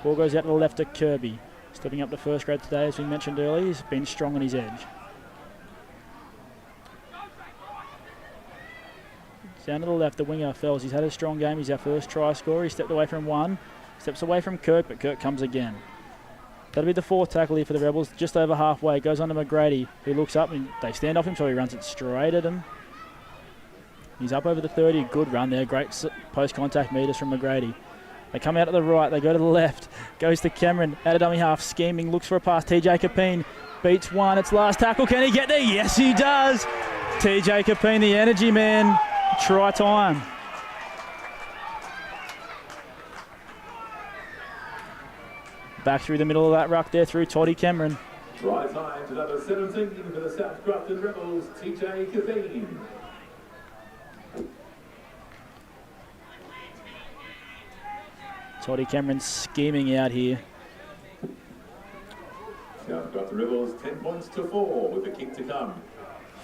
Ball goes out to the left to Kirby. Stepping up to first grade today, as we mentioned earlier. He's been strong on his edge. Down to the left, the winger Fells. He's had a strong game. He's our first try scorer. He stepped away from one. Steps away from Kirk, but Kirk comes again. That'll be the fourth tackle here for the Rebels, just over halfway. Goes on to McGrady, who looks up and they stand off him, so he runs it straight at him. He's up over the 30. Good run there. Great post-contact meters from McGrady. They come out to the right. They go to the left. Goes to Cameron. Out of dummy half. Scheming. Looks for a pass. TJ Capine beats one. It's last tackle. Can he get there? Yes, he does. TJ Capine, the energy man. Try time. Back through the middle of that ruck there through Toddy Cameron. Try time to number 17 for the South Grafton Rebels, TJ Capine. Toddy Cameron scheming out here. South Grafton Rebels 10 points to 4 with the kick to come.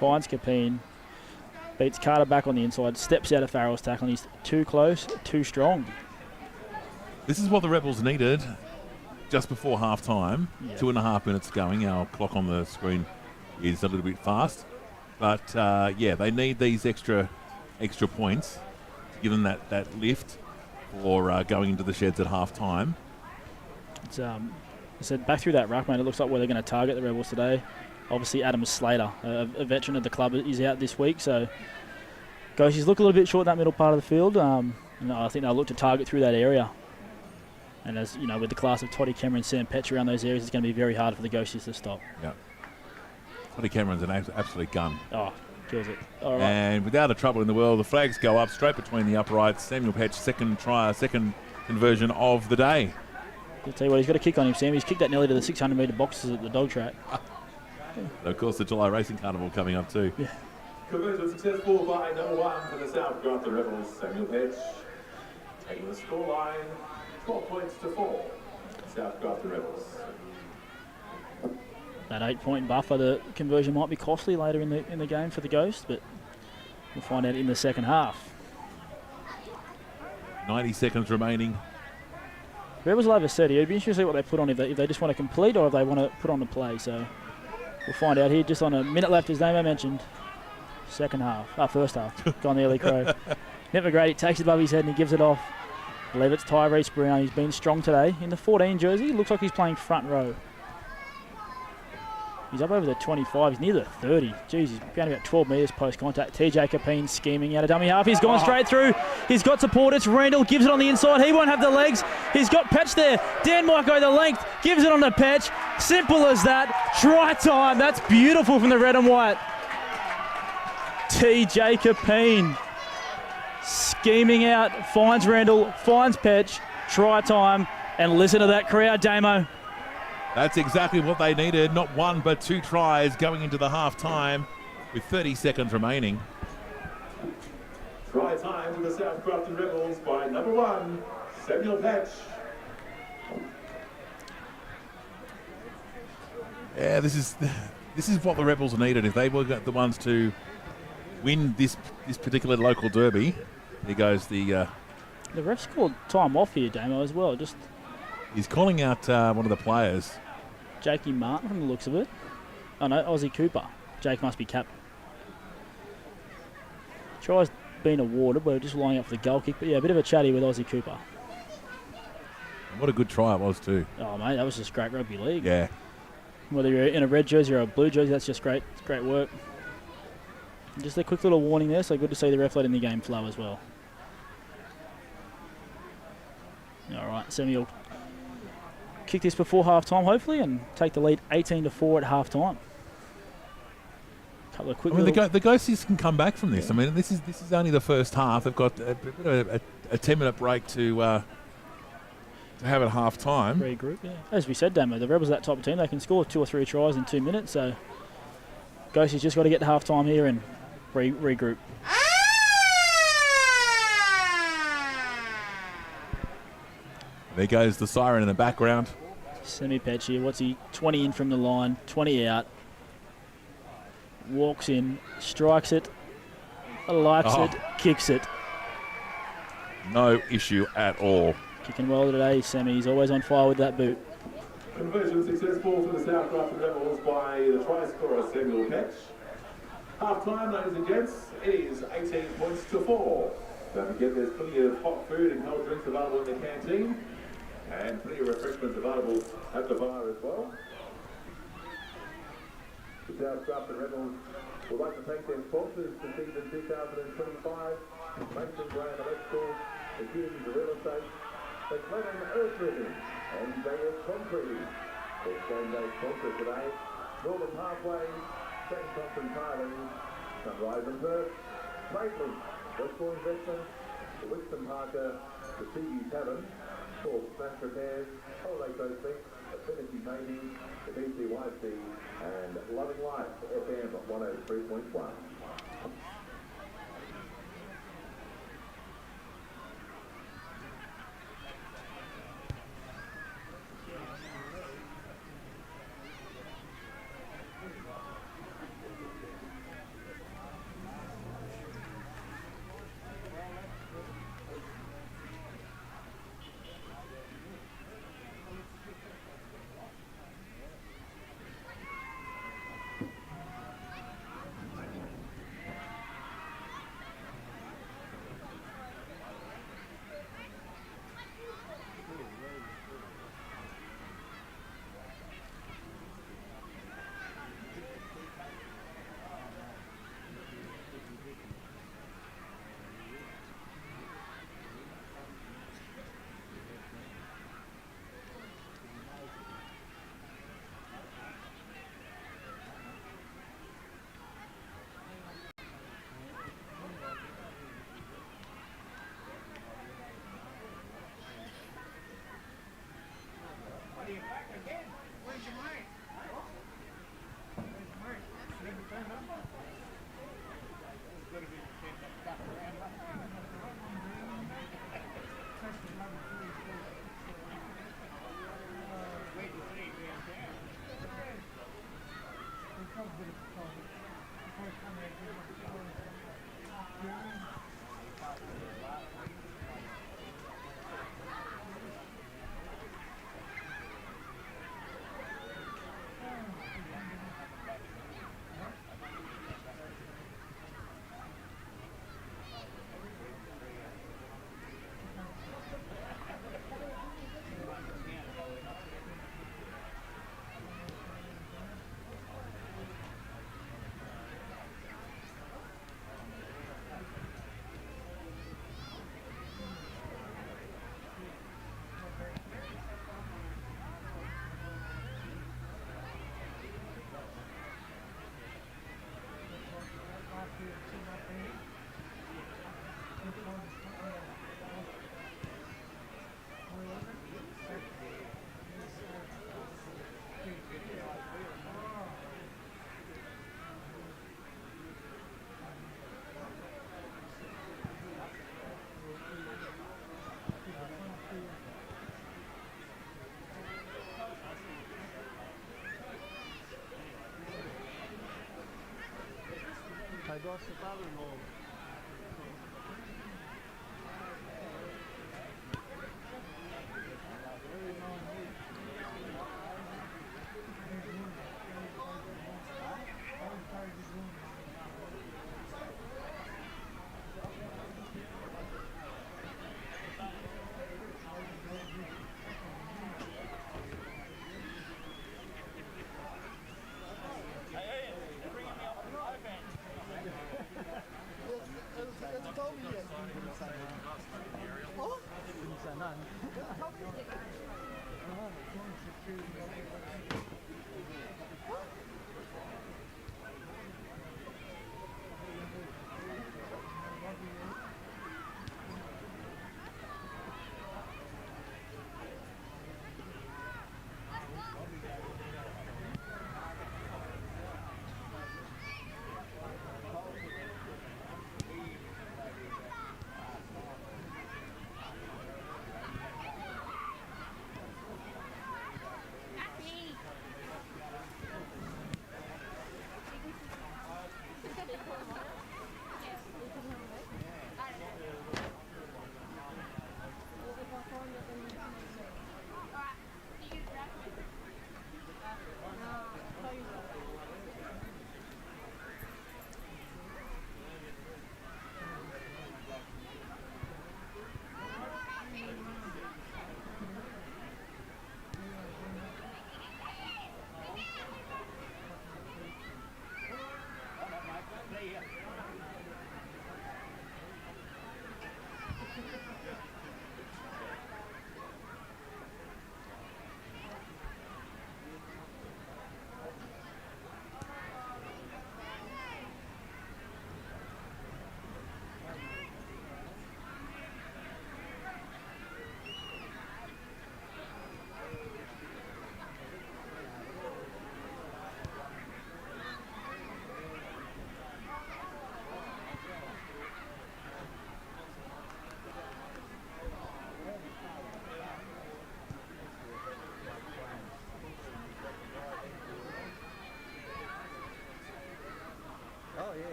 Finds Capine. Beats Carter back on the inside. Steps out of Farrell's tackle. He's too close, too strong. This is what the Rebels needed just before half time. Yep. 2.5 minutes going. Our clock on the screen is a little bit fast. But, yeah, they need these extra points to give them that lift for going into the sheds at half time. It's, I said back through that ruck, mate. It looks like where they're going to target the Rebels today. Obviously, Adam Slater, a veteran of the club, is out this week. So, Ghosties look a little bit short in that middle part of the field. And I think they'll look to target through that area. And as you know, with the class of Toddy Cameron and Sam Petch around those areas, it's going to be very hard for the Ghosties to stop. Yeah. Toddy Cameron's an absolute gun. Oh, kills it. All right. And without a trouble in the world, the flags go up straight between the uprights. Samuel Petch, second conversion of the day. I'll tell you what, he's got a kick on him, Sam. He's kicked that nearly to the 600-metre boxes at the dog track. And of course, the July Racing Carnival coming up too. Yeah. Conversion successful by number 1 for the South Grafton Rebels, Samuel Petch. Taking the scoreline, 12 points to 4. South Grafton Rebels. That 8-point buffer, the conversion might be costly later in the game for the Ghost, but we'll find out in the second half. 90 seconds remaining. Rebels will have a set here. It'd be interesting to see what they put on, if they just want to complete or if they want to put on the play. So we'll find out here. Just on a minute left, as Damo mentioned. First half. Gone the early crow. Net McGrady takes it above his head and he gives it off. I believe it's Tyrese Brown. He's been strong today. In the 14 jersey, looks like he's playing front row. He's up over the 25. He's near the 30. Jeez, he's down about 12 metres post-contact. TJ Capine scheming out of dummy half. He's gone straight through. He's got support. It's Randall. Gives it on the inside. He won't have the legs. He's got Petch there. Dan might go the length. Gives it on to Petch. Simple as that. Try time. That's beautiful from the red and white. TJ Capine scheming out. Finds Randall. Finds Petch. Try time. And listen to that crowd, Damo. That's exactly what they needed. Not one, but 2 tries going into the half time with 30 seconds remaining. Try time for the South Grafton Rebels by number 1, Samuel Petch. Yeah, this is what the Rebels needed. If they were the ones to win this particular local derby, here goes the ref's called time off here, Damo, as well. He's calling out one of the players. Jakey Martin from the looks of it. Oh no, Aussie Cooper. Jake must be captain. Try's been awarded. We're just lining up for the goal kick. But yeah, a bit of a chatty with Aussie Cooper. What a good try it was too. Oh mate, that was just great rugby league. Yeah. Whether you're in a red jersey or a blue jersey, that's just great. It's great work. And just a quick little warning there, so good to see the ref letting the game flow as well. All right, Sammy will kick this before half time, hopefully, and take the lead 18-4 at half time. couple of quick I mean, little... the Ghosties can come back from this. I mean, this is only the first half. They've got a 10-minute break to have at half time. Regroup, yeah. As we said, Damo, the Rebels are that type of team. They can score 2 or 3 tries in 2 minutes, so Ghosties just got to get to half time here and regroup. There goes the siren in the background. Semi-Petch here, what's he? 20 in from the line, 20 out. Walks in, strikes it, likes it, kicks it. No issue at all. Kicking well today, Semi. He's always on fire with that boot. Conversion successful for the South Grafton Rebels by the try scorer Samuel Petch. Half time, ladies and gents, it is 18 points to 4. Don't forget there's plenty of hot food and cold drinks available in the canteen, and plenty of refreshments available at the bar as well. The South Grafton Rebels would like to thank their sponsors for season 2025, Mason Graham Electrical, the Tooheys Real Estate, the Glennon Earth Ribbon, and JS Concrete. Their same day sponsor today, Northern Halfway, St. Thompson Thailand, Sunrise and Perth, Maitland, Westbourne Investments, the Wixton Parker, the Seaview Tavern, Four Smash Repairs, Holiday Coast Links, Affinity Painting, the BCYC, and Loving Life, FM 103.1.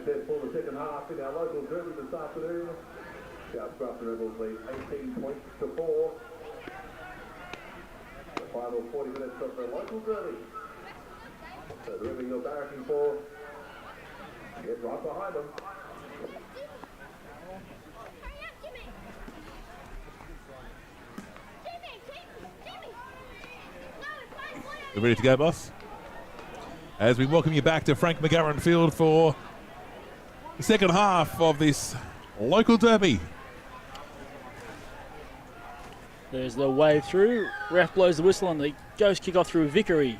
get set for the second half in our local derby this afternoon. South Grafton Rebels lead 18 points to 4. The final 40 minutes of the local derby. So whoever you're barracking for, get right behind them. You ready to go, boss? As we welcome you back to Frank McGarren Field for the second half of this local derby. There's the wave through. Ref blows the whistle and the Ghost kick off through Vickery.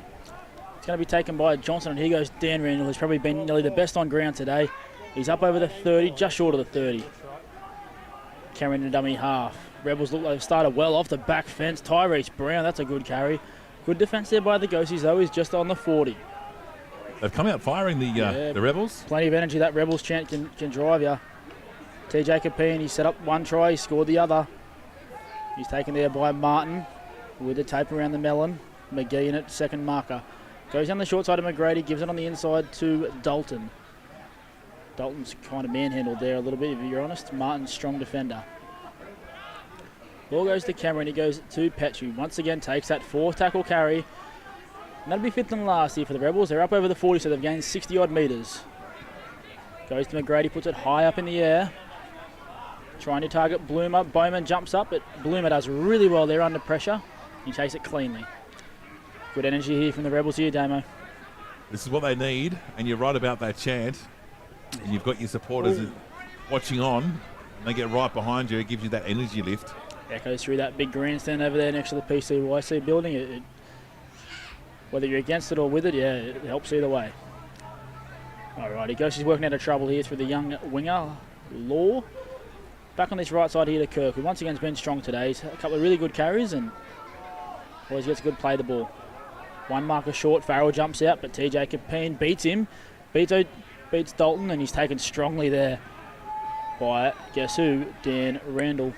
It's going to be taken by Johnson, and here goes Dan Randall, who's probably been nearly the best on ground today. He's up over the 30, just short of the 30. Carrying the dummy half. Rebels look like they've started well off the back fence. Tyrese Brown, that's a good carry. Good defence there by the Ghosties, though. He's just on the 40. They've come out firing the Rebels. Plenty of energy. That Rebels chant can drive you. TJ Capine, he set up one try, he scored the other. He's taken there by Martin with the tape around the melon. McGee in it, second marker. Goes down the short side of McGrady, gives it on the inside to Dalton. Dalton's kind of manhandled there a little bit, if you're honest. Martin's strong defender. Ball goes to Cameron, he goes to Petru. Once again takes that 4-tackle carry. And that'll be fifth and last here for the Rebels. They're up over the 40, so they've gained 60-odd metres. Goes to McGrady, puts it high up in the air. Trying to target Bloomer. Bowman jumps up, but Bloomer does really well there under pressure. He takes it cleanly. Good energy here from the Rebels here, Damo. This is what they need, and you're right about that chant. And you've got your supporters watching on, and they get right behind you. It gives you that energy lift. Echoes through that big grandstand over there next to the PCYC building. Whether you're against it or with it, yeah, it helps either way. Alrighty, Ghost is working out of trouble here through the young winger, Law. Back on this right side here to Kirk, who once again has been strong today. He's had a couple of really good carries and always gets a good play the ball. One marker short, Farrell jumps out, but TJ Capine beats him. Beats Dalton, and he's taken strongly there by, guess who, Dan Randall.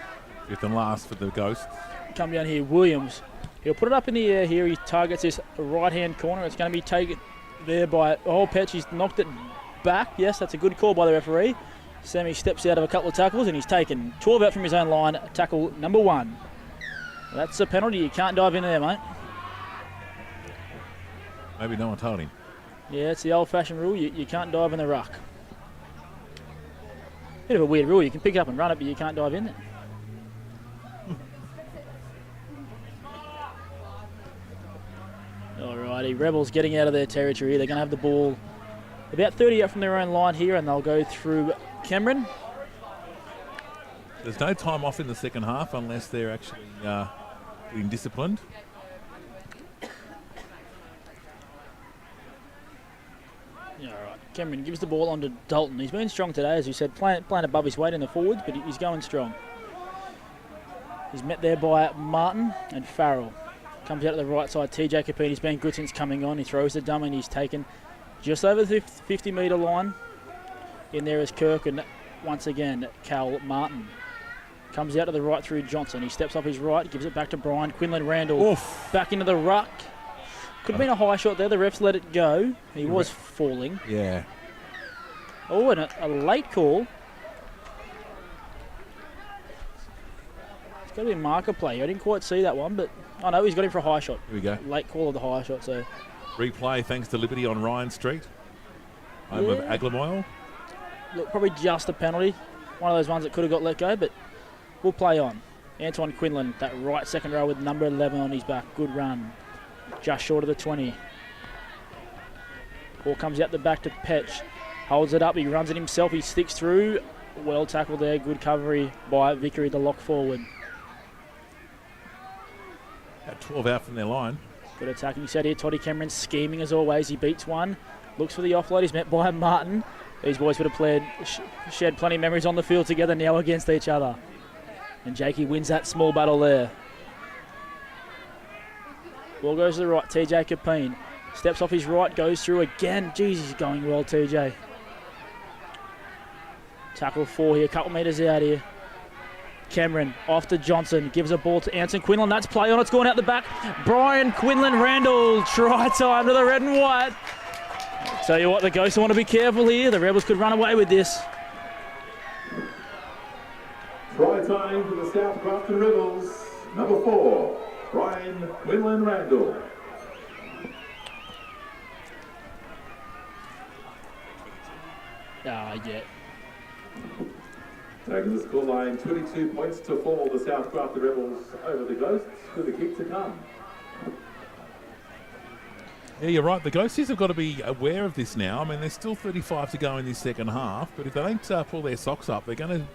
Fifth and last for the Ghosts. Come down here, Williams. He'll put it up in the air here. He targets this right-hand corner. It's going to be taken there by Petch. He's knocked it back. Yes, that's a good call by the referee. Sammy steps out of a couple of tackles, and he's taken 12 out from his own line. Tackle number 1. That's a penalty. You can't dive in there, mate. Maybe no one told him. Yeah, it's the old-fashioned rule. You can't dive in the ruck. Bit of a weird rule. You can pick it up and run it, but you can't dive in there. Alrighty, Rebels getting out of their territory. They're going to have the ball about 30 out from their own line here, and they'll go through Cameron. There's no time off in the second half unless they're actually being disciplined. Yeah, all right. Cameron gives the ball on to Dalton. He's been strong today, as you said, playing above his weight in the forwards, but he's going strong. He's met there by Martin and Farrell. Comes out to the right side. TJ Capine, he's been good since coming on. He throws the dummy and he's taken just over the 50-metre line. In there is Kirk, and once again, Cal Martin. Comes out to the right through Johnson. He steps up his right, gives it back to Brian. Quinlan Randall. Oof. Back into the ruck. Could have been a high shot there. The refs let it go. He was falling. Yeah. Oh, and a late call. It's got to be a marker play. I didn't quite see that one, but I know he's got him for a high shot. Here we go. Late call of the high shot. So replay thanks to Liberty on Ryan Street. Home of Aglamoyle. Look, probably just a penalty. One of those ones that could have got let go, but we'll play on. Antoine Quinlan, that right second row with number 11 on his back. Good run. Just short of the 20. Ball comes out the back to Petch. Holds it up. He runs it himself. He sticks through. Well tackled there. Good recovery by Vickery, the lock forward. At 12 out from their line. Good attacking. You said here, Toddy Cameron scheming as always. He beats one. Looks for the offload. He's met by Martin. These boys would have shared plenty of memories on the field together now against each other. And Jakey wins that small battle there. Ball goes to the right. TJ Capine steps off his right, goes through again. Jeez, he's going well, TJ. Tackle 4 here, a couple metres out here. Cameron off to Johnson, gives a ball to Anson Quinlan. That's play on, it's going out the back. Brian Quinlan Randall, try time to the red and white. Tell you what, the Ghosts want to be careful here. The Rebels could run away with this. Try time for the South Grafton Rebels. Number 4, Brian Quinlan Randall. Yeah. Taking the scoreline 22 points to 4, the South Grafton Rebels over the Ghosts with a kick to come. Yeah, you're right. The Ghosties have got to be aware of this now. I mean, there's still 35 to go in this second half, but if they don't pull their socks up, they're going to,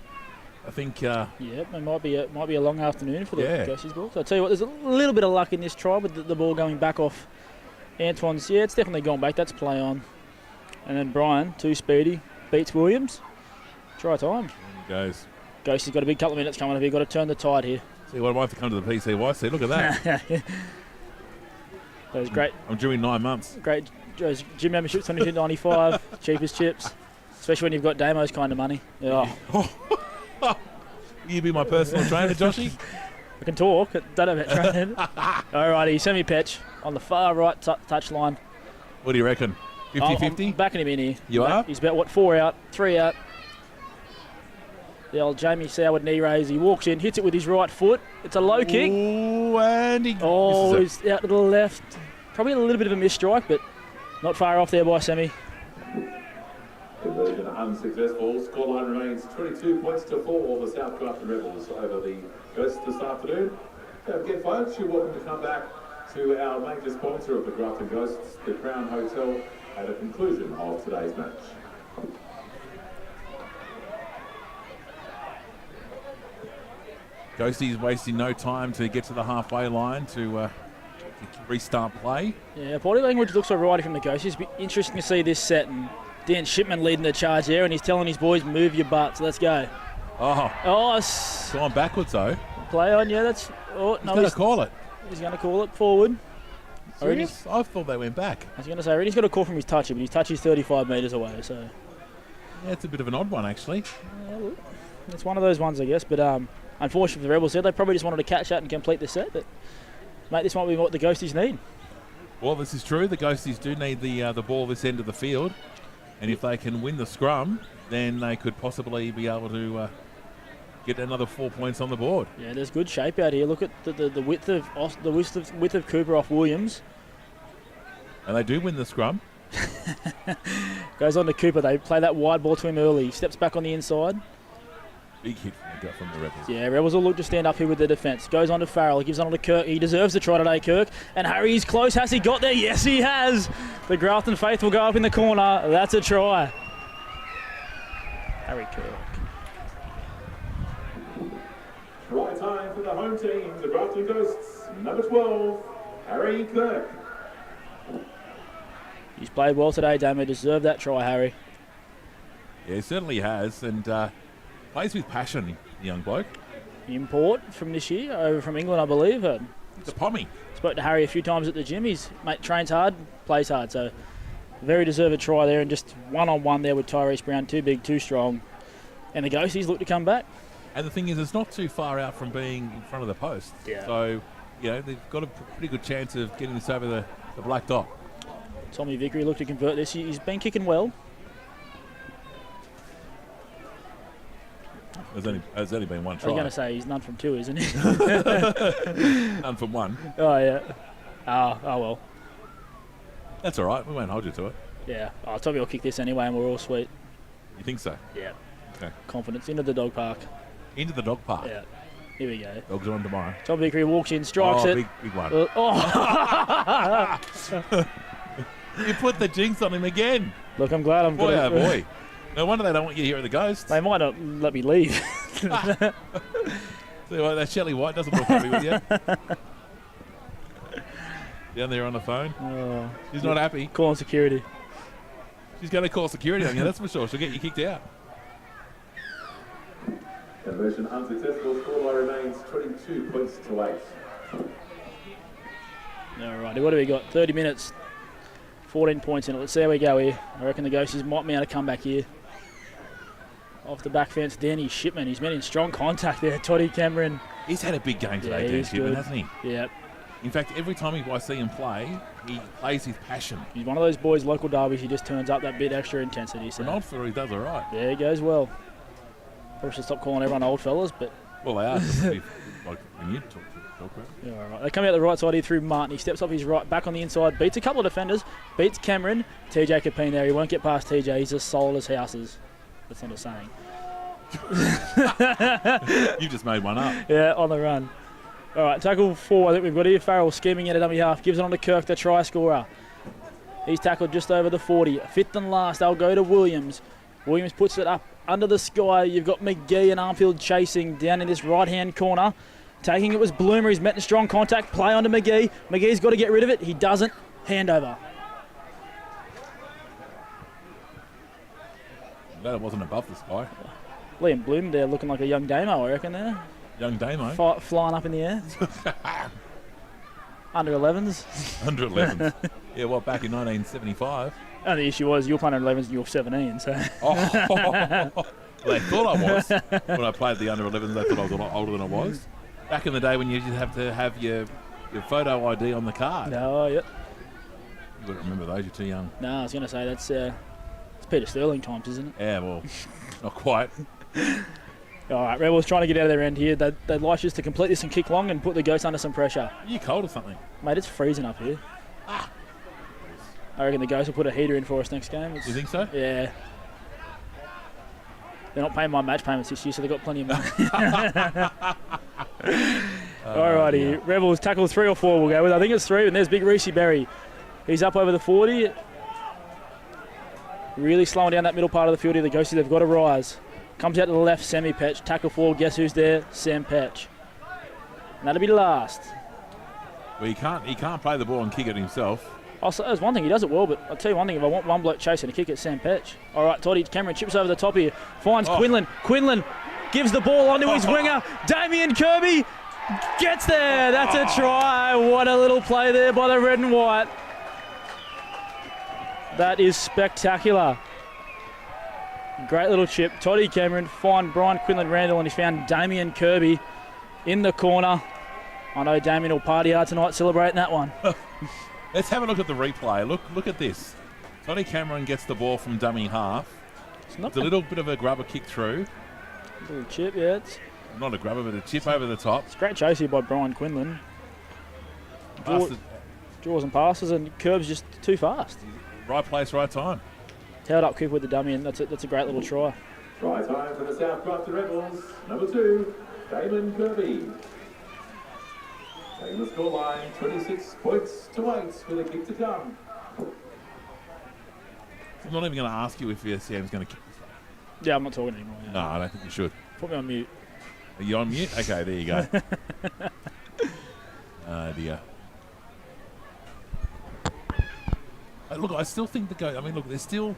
I think... yeah, it might be a long afternoon for the Ghosties ball. So I'll tell you what, there's a little bit of luck in this try with the ball going back off Antoine's. Yeah, it's definitely gone back. That's play on. And then Brian, too speedy, beats Williams. Try time. There he goes. Ghostie's got a big couple of minutes coming up here. Got to turn the tide here. See, what I might have to come to the PCYC. Look at that. Those great. I'm due in 9 months. Great gym memberships, $22.95, cheapest chips. Especially when you've got Damo's kind of money. Yeah. You be my personal trainer, Joshy? I can talk. Don't have it trained. Alrighty, semi-pitch on the far right touch line. What do you reckon? 50-50? I'm backing him in here. You are? He's about, 4 out, 3 out. The old Jamie Soward knee raise. He walks in, hits it with his right foot. It's a low kick. Ooh, and he he's out to the left. Probably a little bit of a missed strike, but not far off there by Semi. Conversion unsuccessful. Scoreline remains 22 points to 4, the South Grafton Rebels over the Ghosts this afternoon. Again, folks, you're welcome to come back to our major sponsor of the Grafton Ghosts, the Crown Hotel, at the conclusion of today's match. Ghosties wasting no time to get to the halfway line to restart play. Yeah, body language looks all right from the Ghosties. It'll be interesting to see this set, and Dan Shipman leading the charge there, and he's telling his boys, move your butts, let's go. It's gone backwards though. Play on, yeah, that's... He's going to call it. He's going to call it forward. Serious? I thought they went back. I was going to say, he's got a call from his touchy, but his touch is 35 metres away, so... Yeah, it's a bit of an odd one, actually. Yeah, it's one of those ones, I guess, but unfortunately for the Rebels, they probably just wanted to catch that and complete the set, but mate, this might be what the Ghosties need. Well, this is true. The Ghosties do need the ball this end of the field, and if they can win the scrum, then they could possibly be able to get another 4 points on the board. Yeah, there's good shape out here. Look at the width of Cooper off Williams. And they do win the scrum. Goes on to Cooper. They play that wide ball to him early. He steps back on the inside. Big hit from the Rebels. Yeah, Rebels will look to stand up here with the defence. Goes on to Farrell. He gives on to Kirk. He deserves the try today, Kirk. And Harry's close. Has he got there? Yes, he has. The Grafton faithful go up in the corner. That's a try. Harry Kirk. Try time for the home team, the Grafton Ghosts. Number 12, Harry Kirk. He's played well today, Damo. Deserved that try, Harry. Yeah, he certainly has, and plays with passion, the young bloke. Import from this year, over from England, I believe. It's a pommy. Spoke to Harry a few times at the gym. He's trains hard, plays hard, so very deserved try there, and just one-on-one there with Tyrese Brown. Too big, too strong. And the Ghosties look to come back. And the thing is, it's not too far out from being in front of the post. Yeah. So, they've got a pretty good chance of getting this over the black dot. Tommy Vickery looked to convert this. He's been kicking well. There's only been one try. I was going to say he's none from two, isn't he? None from one. Oh, yeah. Oh, well. That's all right. We won't hold you to it. Yeah. Tommy will kick this anyway, and we're all sweet. You think so? Yeah. Okay. Confidence. Into the dog park. Into the dog park. Yeah. Here we go. Dogs are on tomorrow. Tom Vickery walks in, strikes it. Big one. Oh. You put the jinx on him again. Look, I'm glad I'm boy, oh boy. No wonder they don't want you here at the Ghosts. They might not let me leave. See what, that Shelley White doesn't look happy with you. Down there on the phone. Oh. She's not happy. Calling security. She's going to call security on you, that's for sure. She'll get you kicked out. Conversion unsuccessful. Scoreline remains 22 points to 8. All right, what do we got? 30 minutes. 14 points in it. Let's see how we go here. I reckon the Ghosties might be able to come back here. Off the back fence, Danny Shipman. He's been in strong contact there. Toddy Cameron. He's had a big game today, Dan Shipman, hasn't he? Yep. In fact, every time I see him play, he plays his passion. He's one of those boys, local derbies, he just turns up that bit extra intensity. So. For an old fella, he does all right. Yeah, he goes well. Probably should stop calling everyone old fellas, but... Well, they are. Like when you talk about it. Yeah, all right. They come out the right side here through Martin. He steps up his right, back on the inside, beats a couple of defenders, beats Cameron. TJ Capine there. He won't get past TJ. He's as solid as houses. That's not a saying. You just made one up. Yeah, on the run. All right, tackle 4. I think we've got here Farrell scheming in a dummy half. Gives it on to Kirk, the try scorer. He's tackled just over the 40. Fifth and last, they'll go to Williams. Williams puts it up under the sky. You've got McGee and Armfield chasing down in this right-hand corner. Taking it was Bloomer. He's met in strong contact. Play onto McGee. McGee's got to get rid of it. He doesn't. Handover. Glad it wasn't above the sky. Liam Bloom there looking like a young Damo, I reckon there. Young Damo. Flying up in the air. Under 11s. Under 11s. Yeah, well, back in 1975. And the issue was you were playing under 11s and you were 17, so... Well, they thought I was. When I played the under 11s, they thought I was a lot older than I was. Back in the day when you used to have your photo ID on the card. No, yep. You wouldn't remember those, you're too young. No, I was going to say that's it's Peter Sterling times, isn't it? Yeah, well, not quite. All right, Rebels trying to get out of their end here. They'd like us to complete this and kick long and put the Ghosts under some pressure. Are you cold or something? Mate, it's freezing up here. I reckon the Ghosts will put a heater in for us next game. You think so? Yeah. They're not paying my match payments this year, so they've got plenty of money. Alrighty, yeah. Rebels tackle 3 or 4 we'll go with. I think it's 3, and there's big Reese Berry. He's up over the 40. Really slowing down that middle part of the field here. The Ghosties, they've got to rise. Comes out to the left, Sammy Petch. Tackle 4, guess who's there? Sam Petch. And that'll be last. Well, he can't play the ball and kick it himself. Also, there's one thing, he does it well, but I'll tell you one thing, if I want one bloke chasing a kick, it's Sam Petch. All right, Toddy Cameron chips over the top here, finds Quinlan. Quinlan gives the ball onto his winger. Damien Kirby gets there. That's a try. What a little play there by the red and white. That is spectacular. Great little chip. Toddy Cameron find Brian Quinlan Randall, and he's found Damien Kirby in the corner. I know Damien will party hard tonight celebrating that one. Let's have a look at the replay. Look at this. Toddy Cameron gets the ball from dummy half. It's a little bit of a grubber kick through. Little chip, yeah. It's not a grubber, but a chip over the top. It's a great chase here by Brian Quinlan. Draws and passes, and Curb's just too fast. Right place, right time. Held up quick with the dummy, and that's a great little try. Try time for the South Grafton Rebels. Number 2, Damon Kirby. Taking the scoreline, 26 points to 8 for the kick to come. I'm not even going to ask you if Sam's going to kick this one. Yeah, I'm not talking anymore. Yeah. No, I don't think you should. Put me on mute. Are you on mute? Okay, there you go. Oh, dear. Look, I still think there's still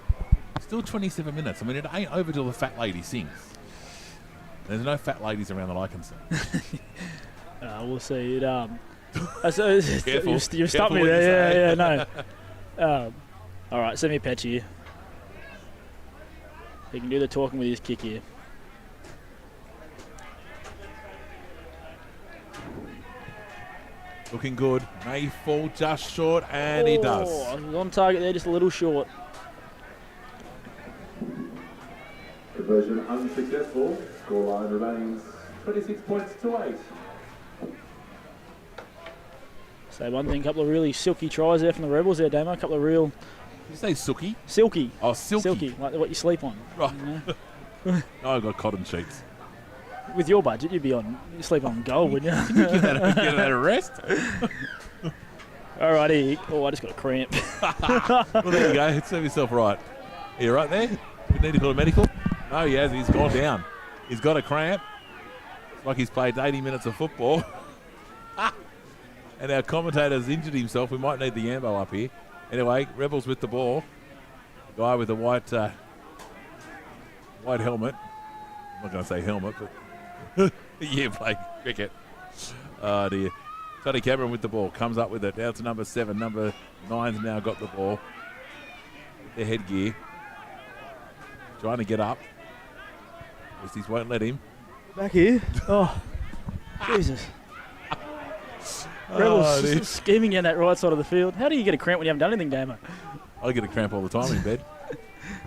27 minutes. I mean, it ain't over till the fat lady sings. There's no fat ladies around that I can see. We'll see. Careful. You stopped me there. Yeah, no. All right, send me a patch here. He can do the talking with his kick here. Looking good. May fall just short, and he does. On target there, just a little short. Conversion unsuccessful. Scoreline remains 26 points to 8. Say one thing, a couple of really silky tries there from the Rebels there, Damo. A couple of real... Did you say silky? Silky. Oh, silky. Silky, like what you sleep on. Right. You know? No, I've got cotton sheets. With your budget, you'd sleep on gold, wouldn't you? Can you give that a rest? Alrighty. Oh, I just got a cramp. Well, there you go. Serve yourself right. Are you right there? We need to call a medical? No, he has. He's gone down. He's got a cramp. It's like he's played 80 minutes of football. And our commentator's injured himself. We might need the Yambo up here. Anyway, Rebels with the ball. Guy with the white helmet. I'm not going to say helmet, but yeah, play cricket. Oh, dear. Toddy Cameron with the ball. Comes up with it. Down to number 7. Number 9's now got the ball. Their headgear. Trying to get up. Westies won't let him. Back here. Oh, Jesus. Rebels dear. scheming down that right side of the field. How do you get a cramp when you haven't done anything, Damo? I get a cramp all the time in bed.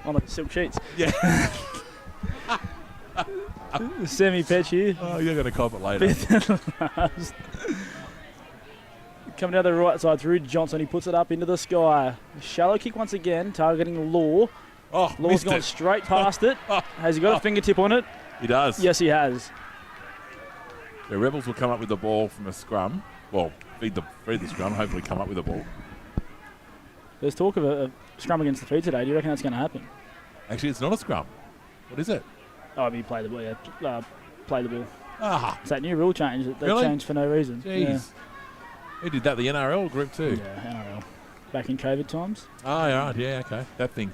On the silk sheets. Yeah. Semi-Petch here. Oh, you're going to cop it later. Fifth and last. Coming down the right side through Johnson. He puts it up into the sky. Shallow kick once again, targeting Law. Oh, Law's missed gone it. straight past it. Has he got a fingertip on it? He does. Yes, he has. The Rebels will come up with the ball from a scrum. Well, feed the scrum, hopefully come up with the ball. There's talk of a scrum against the feed today. Do you reckon that's going to happen? Actually, it's not a scrum. What is it? Oh, you play the ball. Yeah, play the ball. Ah, It's that new rule change that they Really? changed for no reason. jeez. Who did that? The NRL group too? Yeah, NRL. Back in COVID times. Oh, yeah, right. Yeah, okay. That thing.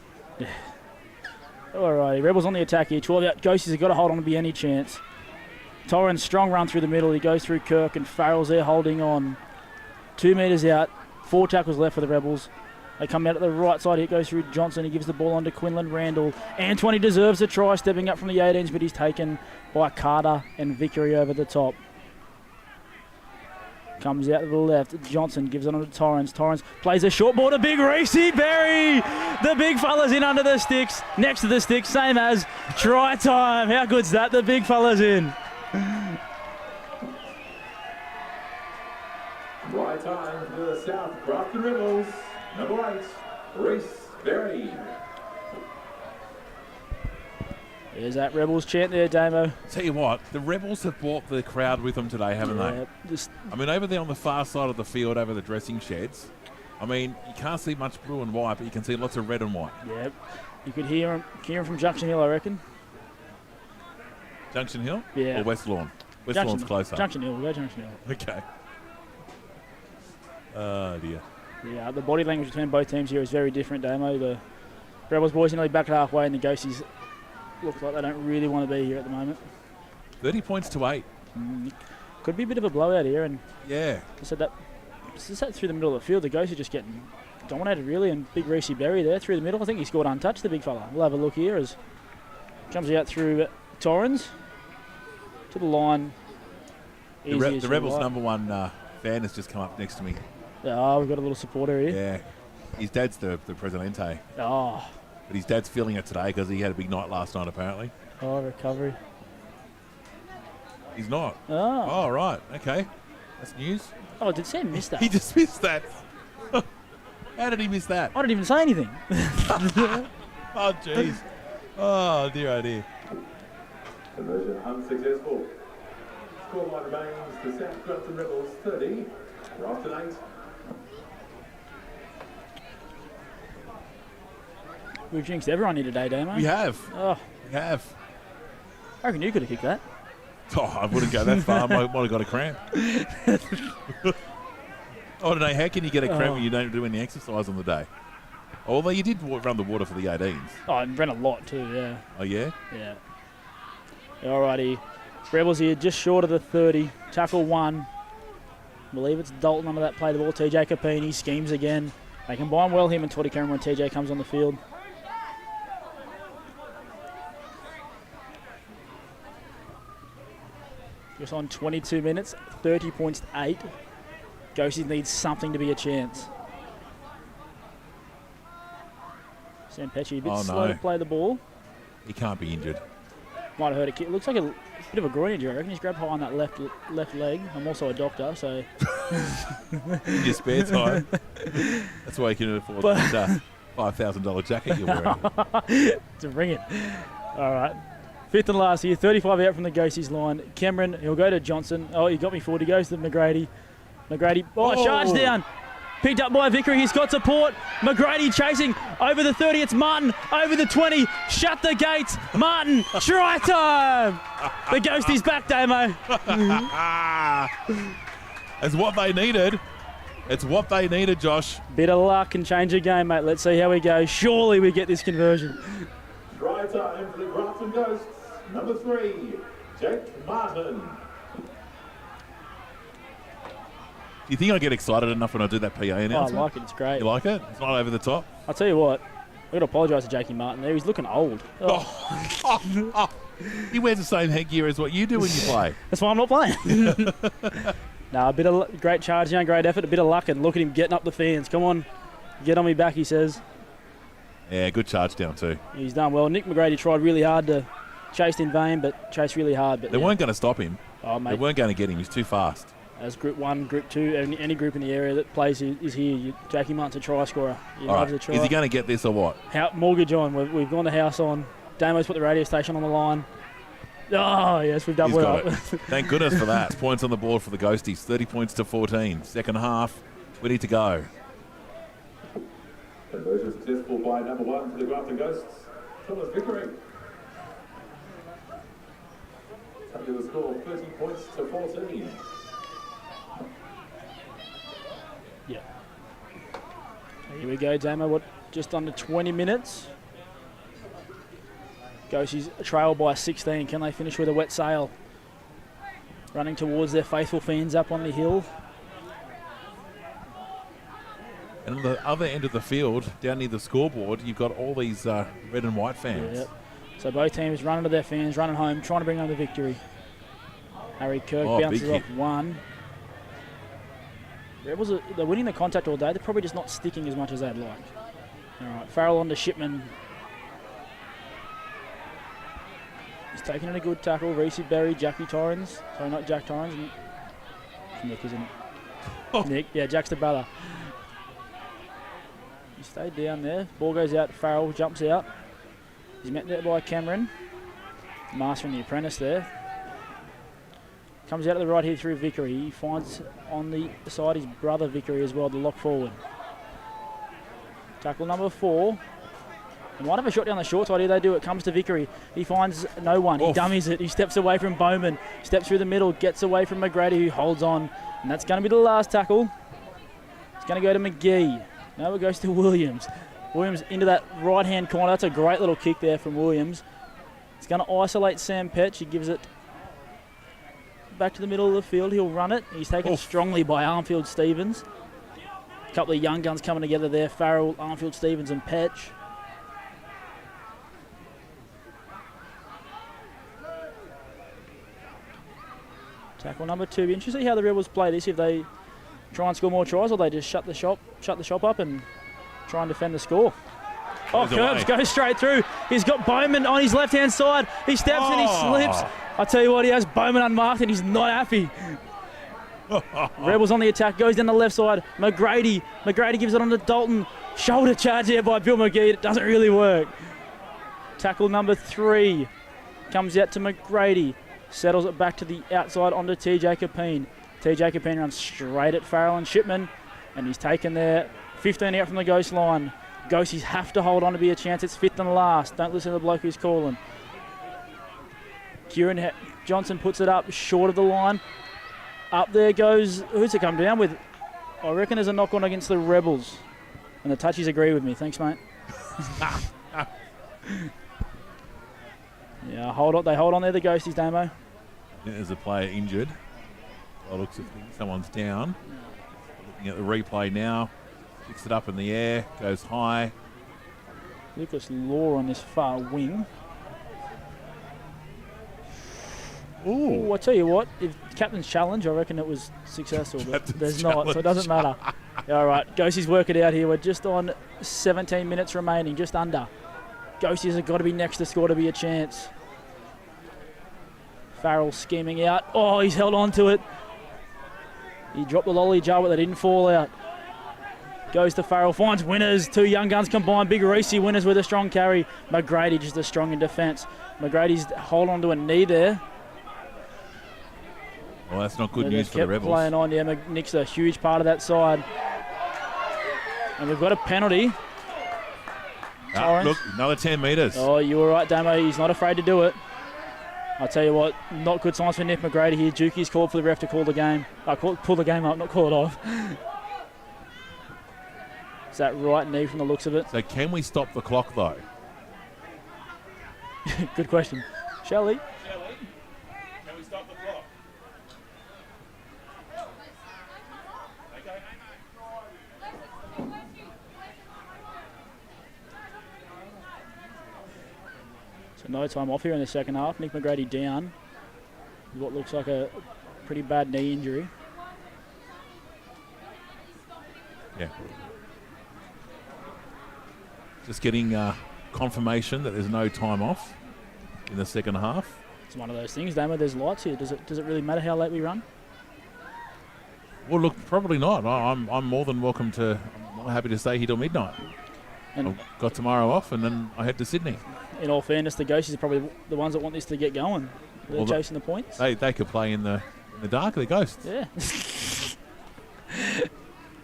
Alrighty, Rebels on the attack here. 12 out. Ghosties have got to hold on to be any chance. Torrens, strong run through the middle. He goes through Kirk and Farrell's there holding on. 2 metres out. 4 tackles left for the Rebels. They come out at the right side. Here goes through Johnson. He gives the ball on to Quinlan Randall. Antoine deserves a try, stepping up from the 18s, but he's taken by Carter and Vickery over the top. Comes out to the left. Johnson gives it on to Torrens. Torrens plays a short ball to Big Reese Berry. The big fella's in under the sticks. Next to the sticks, same as try time. How good's that? The big fella's in. Right time for the South Grafton Rebels. Number 8, Reese Berry. There's that Rebels chant there, Damo. Tell you what, the Rebels have brought the crowd with them today, haven't Yeah, just they? I mean, over there on the far side of the field, over the dressing sheds, I mean, you can't see much blue and white, but you can see lots of red and white. yeah. You could hear him from Junction Hill, I reckon. Junction Hill? Yeah. Or West Lawn? West Junction, Lawn's closer. Junction Hill. We'll go Junction Hill. Okay. Oh, dear. Yeah, the body language between both teams here is very different, Damo. The Rebels boys are nearly back halfway, and the Ghosties look like they don't really want to be here at the moment. 30 points to 8. Could be a bit of a blowout here, and Yeah. just that through the middle of the field, the Ghosts are just getting dominated really, and Big Reese Berry there through the middle. I think he scored untouched, the big fella. We'll have a look here as comes out through Torrens to the line. The Easy as you Rebels' like. number 1 fan has just come up next to me. Oh, we've got a little supporter here. Yeah. His dad's the Presidente. Oh, But his dad's feeling it today because he had a big night last night, apparently. recovery. He's not. Oh, Oh, right. Okay. That's news. did Sam miss that? He just missed that. How did he miss that? I didn't even say anything. Oh, jeez. Oh, dear, oh, dear. Conversion unsuccessful. Scoreline remains the South Grafton Rebels 30, Grafton 8. We've jinxed everyone here today, Damo. We have. Oh, We have. I reckon you could have kicked that. Oh, I wouldn't go that far. Might have got a cramp. I don't know. How can you get a cramp when you don't do any exercise on the day? Although you did run the water for the 18s. Oh, and ran a lot too, yeah. Oh, yeah? Yeah. Alrighty. Rebels here just short of the 30. Tackle 1. Believe it's Dalton under that play the ball. TJ Capini schemes again. They combine well, him and Toddy Cameron when TJ comes on the field. Just on 22 minutes, 30 points to 8. Ghosties needs something to be a chance. Sam Petchy a bit slow to play the ball. He can't be injured. Might have heard a kick. Looks like a bit of a groin injury. I reckon he's grabbed high on that left leg. I'm also a doctor, so In your spare time. That's why you can afford that $5,000 jacket you're wearing. to bring it. All right. Fifth and last here, 35 out from the Ghosties line. Cameron, he'll go to Johnson. Oh, he got me forward. He goes to McGrady. McGrady, charge down. Picked up by Vickery. He's got support. McGrady chasing over the 30. It's Martin over the 20. Shut the gates. Martin, try time. The Ghosties back, Damo. It's what they needed. It's what they needed, Josh. Bit of luck can change a game, mate. Let's see how we go. Surely we get this conversion. Try time for the Grafton Ghosts. Number 3, Jake Martin. Do you think I get excited enough when I do that PA Oh, I announcement? like it. It's great. You like it? It's not over the top? I'll tell you what. I've got to apologise to Jakey Martin there. He's looking old. He wears the same headgear as what you do when you play. That's why I'm not playing. No, a bit of great charge down, great effort, a bit of luck, and look at him getting up the fans. Come on, get on me back, he says. Yeah, good charge down too. He's done well. Nick McGrady tried really hard to chase in vain, but chased really hard. But They weren't going to stop him. Oh, mate. They weren't going to get him. He's too fast. As Group 1, Group 2, any group in the area that plays is here. Jackie Martin's a try scorer. He All loves right. a try. Is he going to get this or what? Mortgage on. We've gone to house on. Damo's put the radio station on the line. Oh, yes, we've done He's well. got it. Thank goodness for that. Points on the board for the Ghosties. 30 points to 14. Second half. We need to go. Conversion successful by number 1 for the Grafton Ghosts, Thomas Vickery. Taking the score 30 points to 14. Yeah. Here we go, Damo. Just under 20 minutes. Ghosties trail by 16. Can they finish with a wet sail? Running towards their faithful fans up on the hill. And on the other end of the field, down near the scoreboard, you've got all these red and white fans. Yep. So both teams running to their fans, running home, trying to bring home the victory. Harry Kirk bounces off one. Rebels they're winning the contact all day. They're probably just not sticking as much as they'd like. All right, Farrell on to Shipman. He's taking in a good tackle. Reese Berry, Jackie Torrens. Sorry, not Jack Torrens. Nick, isn't it? Oh. Nick, yeah, Jack's the brother. He stayed down there. Ball goes out. Farrell jumps out. He's met there by Cameron. Master and the apprentice there. Comes out to the right here through Vickery. He finds on the side his brother Vickery as well, the lock forward. Tackle number 4. And might have a shot down the short side here. They do. It comes to Vickery. He finds no one. He dummies it. He steps away from Bowman. Steps through the middle. Gets away from McGrady, who holds on. And that's going to be the last tackle. It's going to go to McGee. Now it goes to Williams. Williams into that right-hand corner. That's a great little kick there from Williams. It's going to isolate Sam Petch. He gives it back to the middle of the field. He'll run it. He's taken strongly by Armfield Stevens. A couple of young guns coming together there. Farrell, Armfield Stevens and Petch. Tackle number 2. Be interesting to see how the Rebels play this. If they try and score more tries, or they just shut the shop up and try and defend the score. Oh, Curbs goes straight through. He's got Bowman on his left-hand side. He steps and he slips. I tell you what, he has Bowman unmarked and he's not happy. Rebels on the attack, goes down the left side. McGrady gives it on to Dalton. Shoulder charge here by Bill McGee. It doesn't really work. Tackle number 3 comes out to McGrady. Settles it back to the outside onto TJ Capine. TJ Capine runs straight at Farrell and Shipman, and he's taken there. 15 out from the Ghost line. Ghosties have to hold on to be a chance. It's 5th and last. Don't listen to the bloke who's calling. Kieran Johnson puts it up short of the line. Up there goes, who's it come down with? I reckon there's a knock on against the Rebels. And the touchies agree with me. Thanks, mate. Yeah, hold on. They hold on there, the Ghosties, Damo. There's a player injured. By the looks of things, someone's down. Looking at the replay now. Picks it up in the air, goes high. Lucas Law on this far wing. Ooh, I tell you what, if captain's challenge, I reckon it was successful, but there's not, so it doesn't matter. All right, Ghosties work it out here. We're just on 17 minutes remaining, just under. Ghosties have got to be next to score to be a chance. Farrell scheming out. Oh, he's held on to it. He dropped the lolly jar, but they didn't fall out. Goes to Farrell, finds Winners. 2 young guns combined. Big Reese Winners with a strong carry. McGrady just as strong in defence. McGrady's hold on to a knee there. Well, that's not good news for the Rebels. Playing on, yeah. Nick's a huge part of that side. And we've got a penalty. Look, another 10 metres. Oh, you were right, Damo. He's not afraid to do it. I'll tell you what, not good signs for Nick McGrady here. Jukie's called for the ref to call the game. Pull the game up, not call it off. It's that right knee from the looks of it. So can we stop the clock, though? Good question. Shall we? Can we stop the clock? So no time off here in the second half. Nick McGrady down. What looks like a pretty bad knee injury. Yeah. Just getting confirmation that there's no time off in the second half. It's one of those things, Damo. There's lights here. Does it really matter how late we run? Well, look, probably not. I'm more than welcome to. I'm happy to stay here till midnight. And I've got tomorrow off, and then I head to Sydney. in all fairness, the Ghosties are probably the ones that want this to get going. They're chasing the points. They could play in the dark. The Ghosts. Yeah.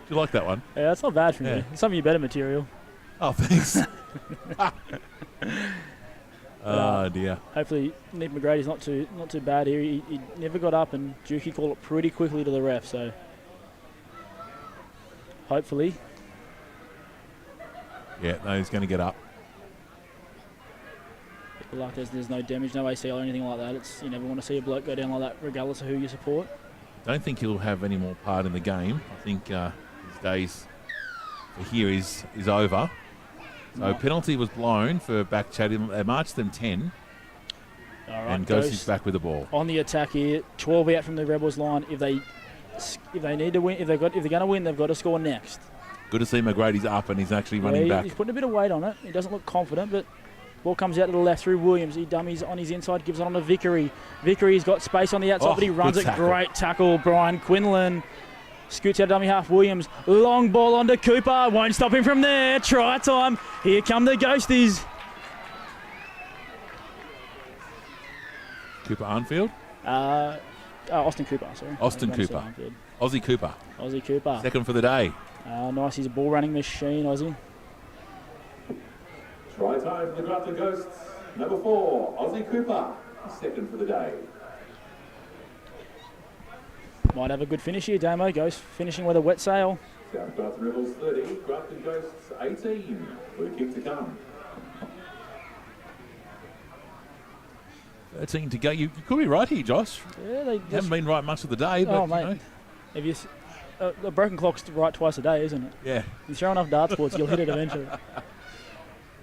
Do you like that one? Yeah, that's not bad for Yeah. me. It's some of your better material. Oh, thanks. Oh dear. Hopefully, Nick McGrady's not too bad here. He never got up, and Dukey called it pretty quickly to the ref. So hopefully, Yeah, no, he's going to get up. like there's no damage, no ACL or anything like that. You never want to see a bloke go down like that, regardless of who you support. Don't think he'll have any more part in the game. I think his days here is over. So penalty was blown for back chatting. They marched them 10. All right, And Ghostie's back with the ball. on the attack here. 12 out from the Rebels line. If they need to win, if they're going to win, they've got to score next. Good to see McGrady's up and he's actually running Yeah, back. He's putting a bit of weight on it. He doesn't look confident, but ball comes out to the left through Williams. He dummies on his inside, gives it on to Vickery. Vickery's got space on the outside, but he runs it. tackle. Great tackle, Brian Quinlan. Scoots out dummy half Williams. Long ball onto Cooper. Won't stop him from there. Try time. Here come the Ghosties. Cooper Arnfield. Austin Cooper, sorry. Austin I was Cooper. gonna say Armfield. Aussie Cooper. Aussie Cooper. Second for the day. Nice. He's a ball running machine, Aussie. Try time for the Grafton Ghosts. Number 4, Aussie Cooper. Second for the day. Might have a good finish here, Damo. Goes finishing with a wet sail. South Grafton Rebels 30, Grafton Ghosts 18. With a kick to come. 13 to go. You could be right here, Josh. Yeah, they You haven't been right much of the day, but Oh, you mate. know, If you, a broken clock's right twice a day, isn't it? yeah. You throw enough dartboards, you'll hit it eventually.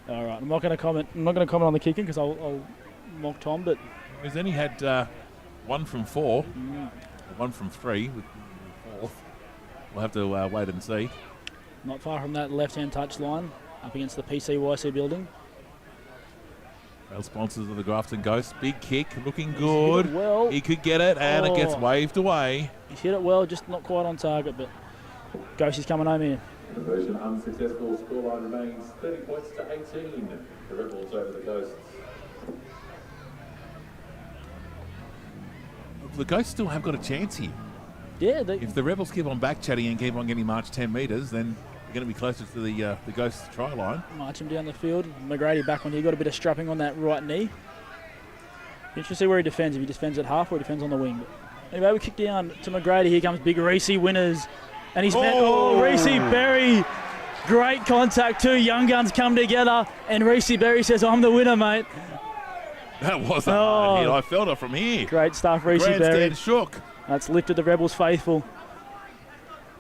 All right, I'm not going to comment. I'm not going to comment on the kicking because I'll mock Tom. But He's only had 1 from 4, 1 from 3 with the fourth. We'll have to wait and see. not far from that left-hand touch line, up against the PCYC building. Rail sponsors of the Grafton Ghosts. Big kick, looking Hit good. it well. He could get it, and it gets Oh. waved away. He's hit it well, just not quite on target. But Ghost is coming home here. Conversion unsuccessful. Scoreline remains 30 points to 18. The Rebels over the Ghosts. The Ghosts still have got a chance here. Yeah, If the Rebels keep on back chatting and keep on getting marched 10 metres, then they're going to be closer to the Ghosts try line. march him down the field. McGrady back on here. Got a bit of strapping on that right knee. Interesting to see where he defends. If he defends at half or he defends on the wing. But anyway, we kick down to McGrady. Here comes Big Reese Winners. And he's met. Oh, Reese Berry. Great contact. Two young guns come together. And Reese Berry says, I'm the winner, mate. That was a hard hit. I felt it from here. Great stuff, Reese Berry. Grandstand shook. That's lifted the Rebels faithful.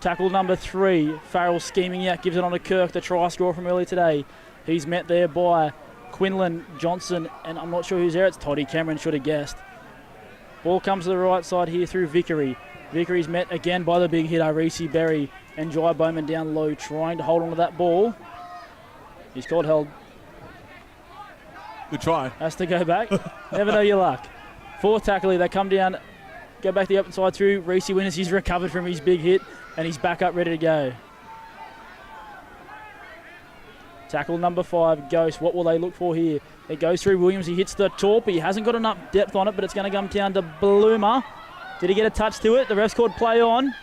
Tackle number 3. Farrell scheming out. Gives it on to Kirk, the try scorer from earlier today. He's met there by Quinlan, Johnson, and I'm not sure who's there. It's Toddy Cameron, should have guessed. Ball comes to the right side here through Vickery. Vickery's met again by the big hitter, Reese Berry, and Jai Bowman down low, trying to hold on to that ball. He's called held. Good try. Has to go back. Never know your luck. Fourth tackle here. They come down, go back the open side through. Reese Winners, he's recovered from his big hit, and he's back up ready to go. Tackle number 5, Ghost. What will they look for here? It goes through Williams. He hits the torp. He hasn't got enough depth on it, but it's going to come down to Bloomer. Did he get a touch to it? The ref's called play on.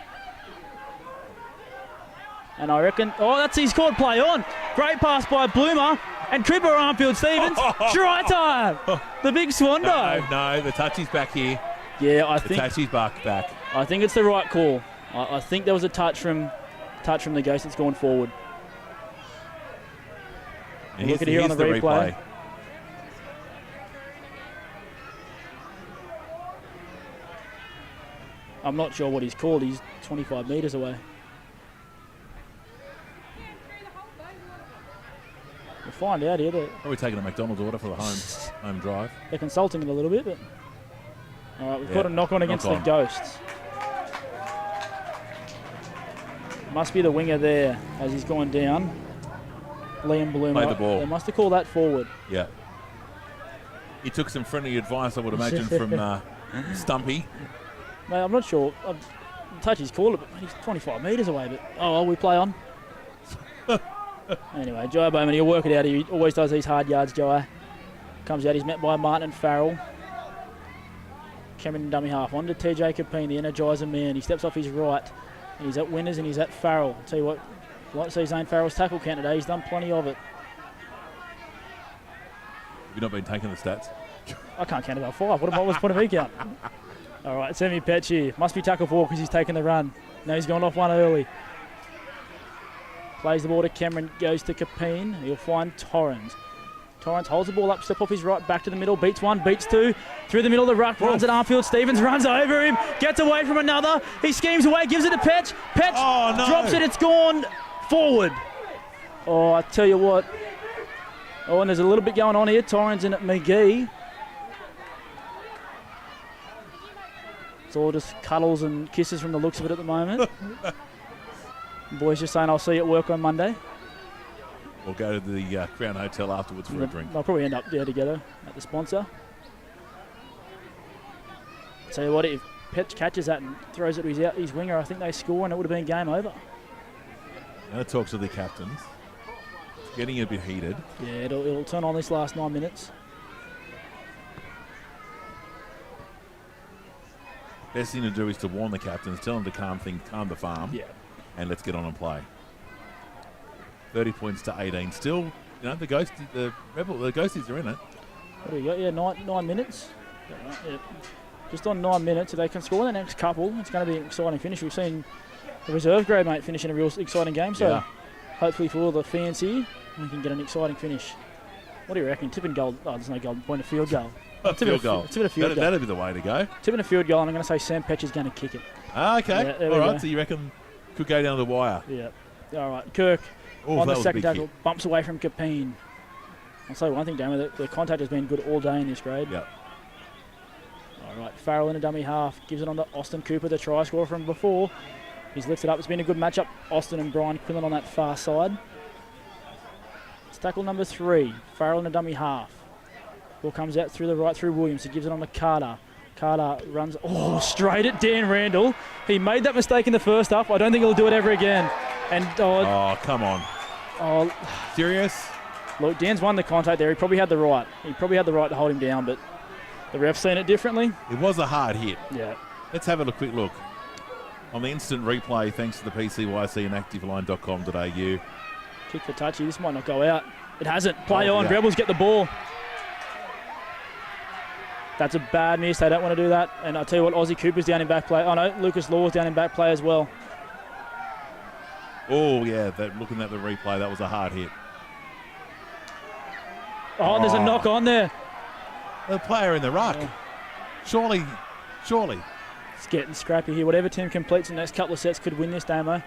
And I reckon... Oh, he's called play on. Great pass by Bloomer. And Cooper Armfield Stevens. Try time. The big swan dive. No, the touchy's back here. Yeah, I The think... touchy's back. I think it's the right call. I think there was a touch from the Ghost that's gone forward. And Look at it here on the replay. I'm not sure what he's called. He's 25 metres away. We'll find out here. Probably taking a McDonald's order for the home drive. They're consulting it a little bit, but... All right, we've Yeah, got a knock-on against knock-on. the Ghosts. Must be the winger there as he's gone down. Liam Bloomer. Play the ball. They must have called that forward. Yeah. He took some friendly advice, I would imagine, from Stumpy. Mate, I'm not sure. Touchy's called it, but he's 25 metres away. But well, we play on. Anyway, Joe Bowman, he'll work it out. He always does these hard yards, Joe. Comes out, he's met by Martin and Farrell. Cameron dummy half. On to TJ Capine, the energizer man. He steps off his right. And he's at Winners and he's at Farrell. I'll tell you what, I'd like to see Zane Farrell's tackle count today. He's done plenty of it. Have you not been taking the stats? I can't count about 5. What's the point of me count? All right, Semi Petch here. Must be tackle 4 because he's taking the run. Now he's gone off one early. Plays the ball to Cameron, goes to Capine. He'll find Torrens. Torrens holds the ball up, step off his right, back to the middle, beats 1, beats 2. Through the middle of the ruck, runs at Armfield. Stevens runs over him, gets away from another. He schemes away, gives it to Petch. Petch drops it, it's gone forward. Oh, I tell you what. Oh, and there's a little bit going on here. Torrens in at McGee. It's all just cuddles and kisses from the looks of it at the moment. Boys just saying, I'll see you at work on Monday. We'll go to the Crown Hotel afterwards for a drink. They'll probably end up there together at the sponsor. Tell you what, if Petch catches that and throws it to his winger, I think they score and it would have been game over. Now it talks to the captains. It's getting a bit heated. Yeah, it'll turn on this last 9 minutes. Best thing to do is to warn the captains, tell them to calm the farm, Yeah. and let's get on and play. 30 points to 18. Still, the Ghosties are in it. What do we got? Yeah, 9 minutes. Yeah. Just on 9 minutes, if they can score the next couple, it's going to be an exciting finish. We've seen the reserve grade mate finishing a real exciting game, so hopefully for all the fans here, we can get an exciting finish. What do you reckon? Tipping goal? Oh, there's no golden point. A field goal. Field goal. That'd be the way to go. Tipping a field goal, and I'm going to say Sam Petch is going to kick it. Okay. Yeah, all right. So you reckon could go down to the wire? Yeah. All right. Kirk on the second tackle, bumps away from Capine. I'll say one thing, Damon, the contact has been good all day in this grade. Yep. All right. Farrell in a dummy half. Gives it on to Austin Cooper, the try scorer from before. He's lifted up. It's been a good matchup. Austin and Brian Quinlan on that far side. It's tackle number 3. Farrell in a dummy half. Ball comes out through the right through Williams. He gives it on to Carter. Carter runs straight at Dan Randall. He made that mistake in the first half. I don't think he'll do it ever again. And come on. Oh, Serious? Look, Dan's won the contact there. He probably had the right. He probably had the right to hold him down, but the ref's seen it differently. It was a hard hit. Yeah. Let's have a quick look. On the instant replay, thanks to the PCYC and activeline.com.au. Kick for touchy. This might not go out. It hasn't. Play on. Yeah. Rebels get the ball. That's a bad miss. They don't want to do that. And I'll tell you what, Aussie Cooper's down in back play. Oh, no, Lucas Law's down in back play as well. Oh, yeah, looking at the replay, that was a hard hit. Oh, there's a knock on there. The player in the ruck. Yeah. Surely. It's getting scrappy here. Whatever team completes in the next couple of sets could win this, Damo.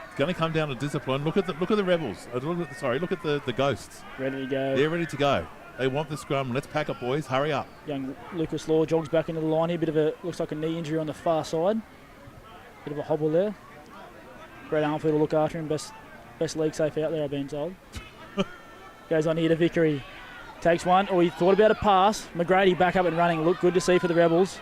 It's going to come down to discipline. Look at the Rebels. Look at the Ghosts. Ready to go. They're ready to go. They want the scrum. Let's pack up, boys. Hurry up. Young Lucas Law jogs back into the line here. Looks like a knee injury on the far side. Bit of a hobble there. Great Armfield will look after him. Best league safe out there, I've been told. Goes on here to Vickery. Takes one. Oh, he thought about a pass. McGrady back up and running. Look good to see for the Rebels.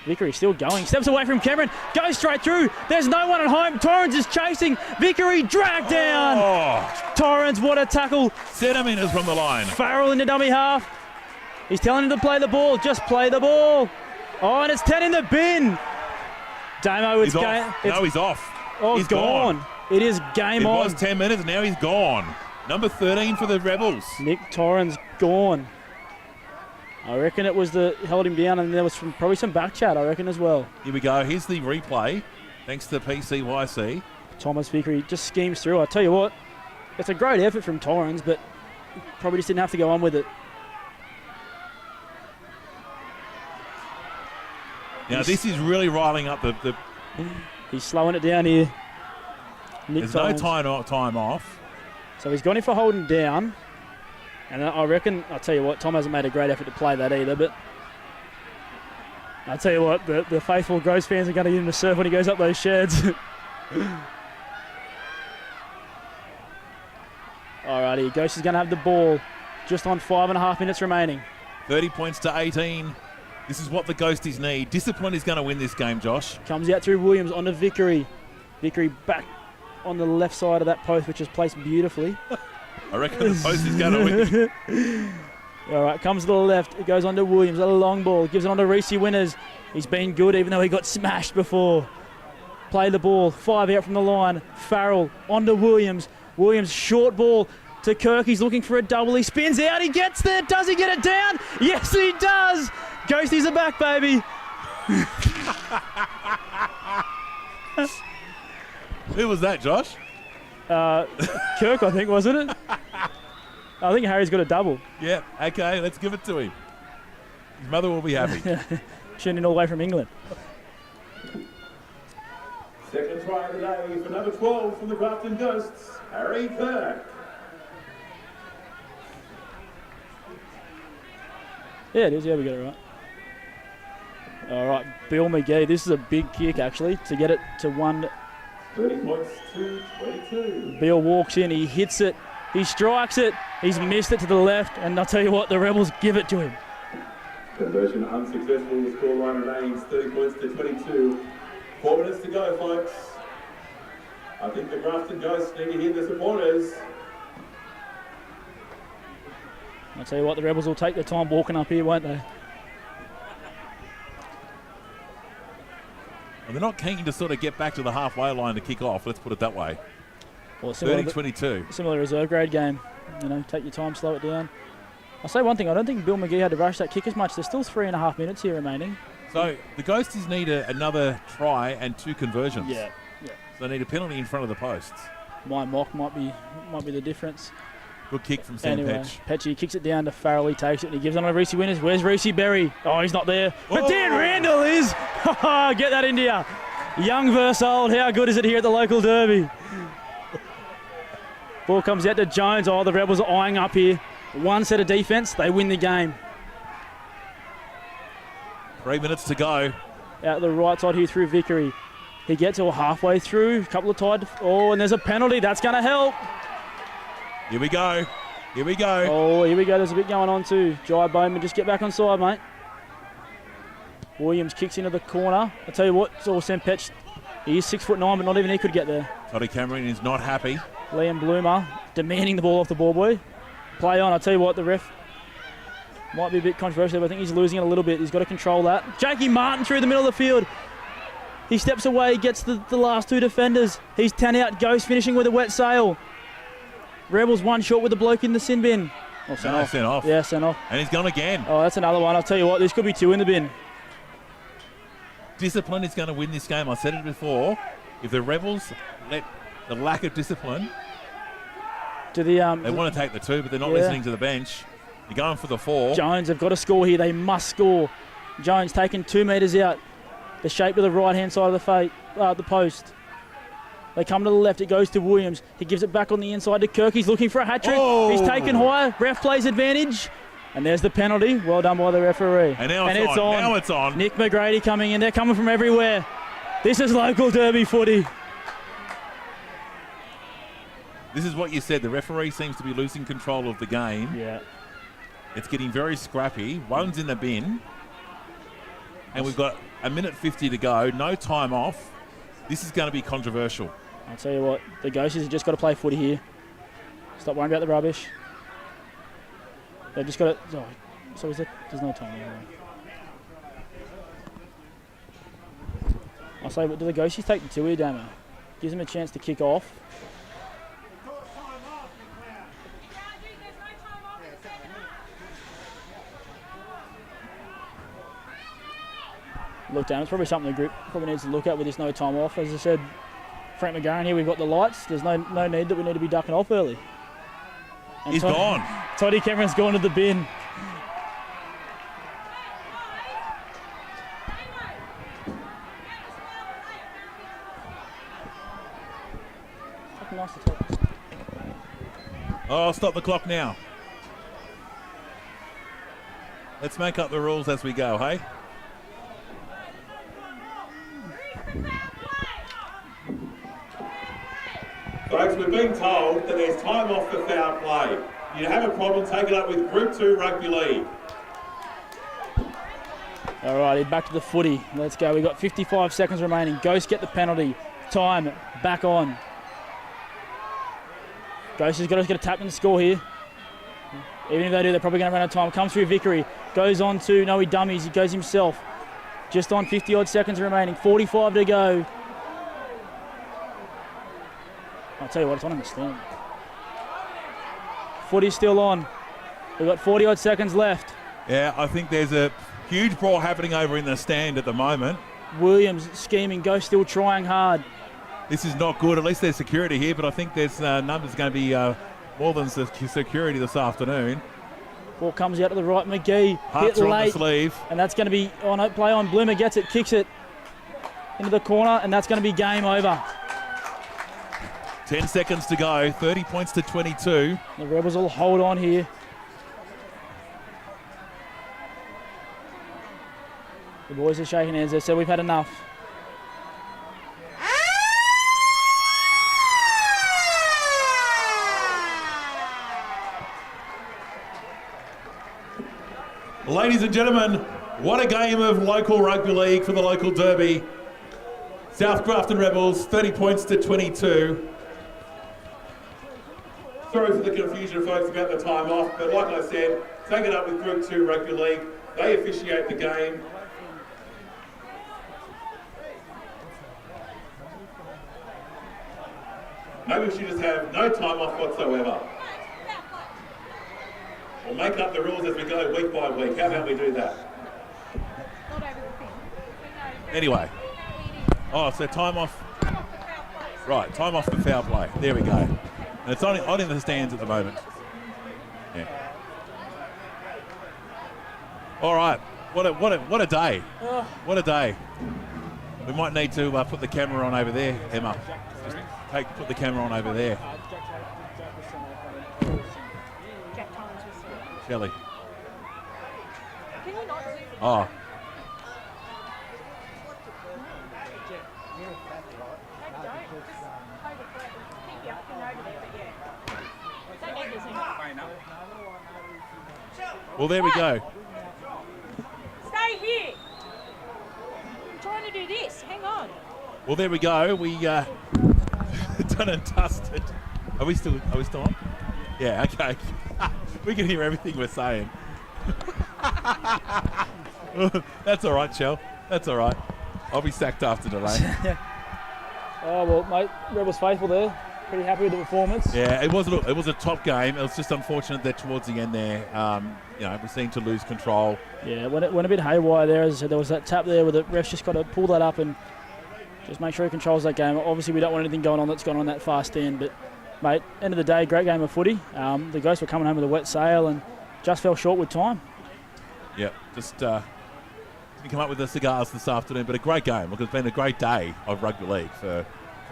Vickery still going. Steps away from Cameron. Goes straight through. There's no one at home. Torrens is chasing. Vickery dragged down. Oh. Torrens, what a tackle. Centimetres from the line. Farrell in the dummy half. He's telling him to play the ball. Just play the ball. Oh, and it's 10 in the bin. Damo, it's game. He's off. Oh, he's gone. It is game on. It was 10 minutes. Now he's gone. Number 13 for the Rebels. Nick Torrens gone. I reckon it was held him down, and there was probably some back chat, I reckon, as well. Here we go. Here's the replay, thanks to PCYC. Thomas Vickery just schemes through. I tell you what, it's a great effort from Torrens, but probably just didn't have to go on with it. Now, this is really riling up the... He's slowing it down here. There's no time off. So he's gone in for holding down. And I reckon, I'll tell you what, Tom hasn't made a great effort to play that either, but I'll tell you what, the faithful Ghost fans are going to give him a surf when he goes up those sheds. Alrighty, Ghost is going to have the ball just on 5.5 minutes remaining. 30 points to 18. This is what the Ghosties need. Discipline is going to win this game, Josh. Comes out through Williams onto Vickery. Vickery back on the left side of that post, which is placed beautifully. I reckon the post is going to win. All right, comes to the left. It goes on to Williams. A long ball. Gives it on to Reese Winners. He's been good, even though he got smashed before. Play the ball. 5 out from the line. Farrell on to Williams. Williams, short ball to Kirk. He's looking for a double. He spins out. He gets there. Does he get it down? Yes, he does. Ghosties are back, baby. Who was that, Josh? Kirk, I think, wasn't it? I think Harry's got a double. Yeah, okay, let's give it to him. His mother will be happy. Tuning in all the way from England. Second try of the day for number 12 from the Grafton Ghosts, Harry Kirk. Yeah, it is. Yeah, we got it right. All right, Bill McGee. This is a big kick, actually, to get it to 1. 30 points to 22. Bill walks in. He hits it. He strikes it. He's missed it to the left. And I'll tell you what, the Rebels give it to him. Conversion unsuccessful. The scoreline remains 30 points to 22. 4 minutes to go, folks. I think the Grafton Ghosts need to hear the supporters. I'll tell you what, the Rebels will take their time walking up here, won't they? And they're not keen to sort of get back to the halfway line to kick off, let's put it that way. Well, 30-22. Similar reserve grade game. You know, take your time, slow it down. I'll say one thing, I don't think Bill McGee had to rush that kick as much. There's still 3.5 minutes here remaining. So the Ghosties need another try and 2 conversions. Yeah. So they need a penalty in front of the posts. My mock might be the difference. Good kick from Sam Anyway, Petch. Petchy kicks it down to Farrell. He takes it and he gives it on to Reese Winners. Where's Reese Berry? Oh, he's not there. But Whoa. Dan Randall is. Get that into you. Young versus old. How good is it here at the local derby? Ball comes out to Jones. Oh, the Rebels are eyeing up here. One set of defence. They win the game. 3 minutes to go. Out the right side here through Vickery. He gets all halfway through. A couple of tied. Oh, and there's a penalty. That's going to help. Here we go. Here we go. Oh, here we go. There's a bit going on too. Jai Bowman, just get back on side, mate. Williams kicks into the corner. I tell you what, it's all Sam Petch. He is 6'9", but not even he could get there. Toddy Cameron is not happy. Liam Bloomer demanding the ball off the ball boy. Play on. I tell you what, the ref might be a bit controversial, but I think he's losing it a little bit. He's got to control that. Jakey Martin through the middle of the field. He steps away, gets the last 2 defenders. He's 10 out. Ghost finishing with a wet sail. Rebels 1 short with the bloke in the sin bin. Oh, sent off. Sent off. Yeah, sent off. And he's gone again. Oh, that's another one. I'll tell you what, this could be 2 in the bin. Discipline is going to win this game. I said it before. If the Rebels let the lack of discipline, they want to take the 2, but they're not listening to the bench. They're going for the 4. Jones have got to score here. They must score. Jones taking 2 metres out. The shape of the right-hand side of the post. They come to the left. It goes to Williams. He gives it back on the inside to Kirk. He's looking for a hat-trick. Oh. He's taken higher. Ref plays advantage. And there's the penalty. Well done by the referee. And now it's on. Now it's on. Nick McGrady coming in. They're coming from everywhere. This is local derby footy. This is what you said. The referee seems to be losing control of the game. Yeah. It's getting very scrappy. 1's in the bin. And we've got 1:50 to go. No time off. This is going to be controversial. I'll tell you what. The Ghosties have just got to play footy here. Stop worrying about the rubbish. They've just got to... Oh, so is it? There's no time anymore. I'll say, but do the Ghosties take the 2 here, Damo? Gives them a chance to kick off. Look down, it's probably something the group probably needs to look at with this no time off. As I said, Frank McGarren here, we've got the lights. There's no need that we need to be ducking off early. And He's gone. Toddy Cameron's gone to the bin. Fucking nice to talk. Oh, stop the clock now. Let's make up the rules as we go, hey? we're being told that there's time off for foul play. You have a problem, take it up with Group 2 Rugby League. Alrighty, back to the footy. Let's go. We've got 55 seconds remaining. Ghost get the penalty. Time back on. Ghost has got to get a tap in the score here. Even if they do, they're probably going to run out of time. Comes through Vickery. Goes on to, no, he dummies. He goes himself. Just on 50 odd seconds remaining. 45 to go. I'll tell you what, it's on in the stand. Footy's still on. We've got 40 odd seconds left. Yeah, I think there's a huge brawl happening over in the stand at the moment. Williams scheming. Ghost still trying hard. This is not good. At least there's security here, but I think there's numbers going to be more than security this afternoon. Ball comes out to the right. McGee Hearts hit are on late, the sleeve. and that's going to be on play on. Bloomer gets it, kicks it into the corner, and that's going to be game over. 10 seconds to go. 30 points to 22. The Rebels will hold on here. The boys are shaking hands. They said we've had enough. Ladies and gentlemen, what a game of local rugby league for the local derby. South Grafton Rebels, 30 points to 22. Sorry for the confusion, folks, about the time off, but like I said, take it up with Group 2 Rugby League. They officiate the game. Maybe we should just have no time off whatsoever. We'll make up the rules as we go week by week. How about we do that? Anyway. Oh, so time off. Right, time off for foul play. There we go. And it's on in the stands at the moment. Yeah. All right. What a day. What a day. We might need to put the camera on over there, Emma. Just put the camera on over there. Shelley. Can you not? Oh. Well, there we go. Stay here. I'm trying to do this. Hang on. Well, there we go. We done and dusted. Are we still on? Yeah. Okay. We can hear everything we're saying. That's all right, Shell. That's all right. I'll be sacked after today. Oh, well, mate, Rebels faithful there. Pretty happy with the performance. Yeah, it was a top game. It was just unfortunate that towards the end there, we seemed to lose control. Yeah, it went a bit haywire there. As I said, there was that tap there where the ref's just got to pull that up and just make sure he controls that game. Obviously, we don't want anything going on that's gone on that far stand, but, mate, end of the day, great game of footy. The Ghosts were coming home with a wet sail and just fell short with time. Yeah, just didn't come up with the cigars this afternoon, but a great game. Look, it's been a great day of rugby league for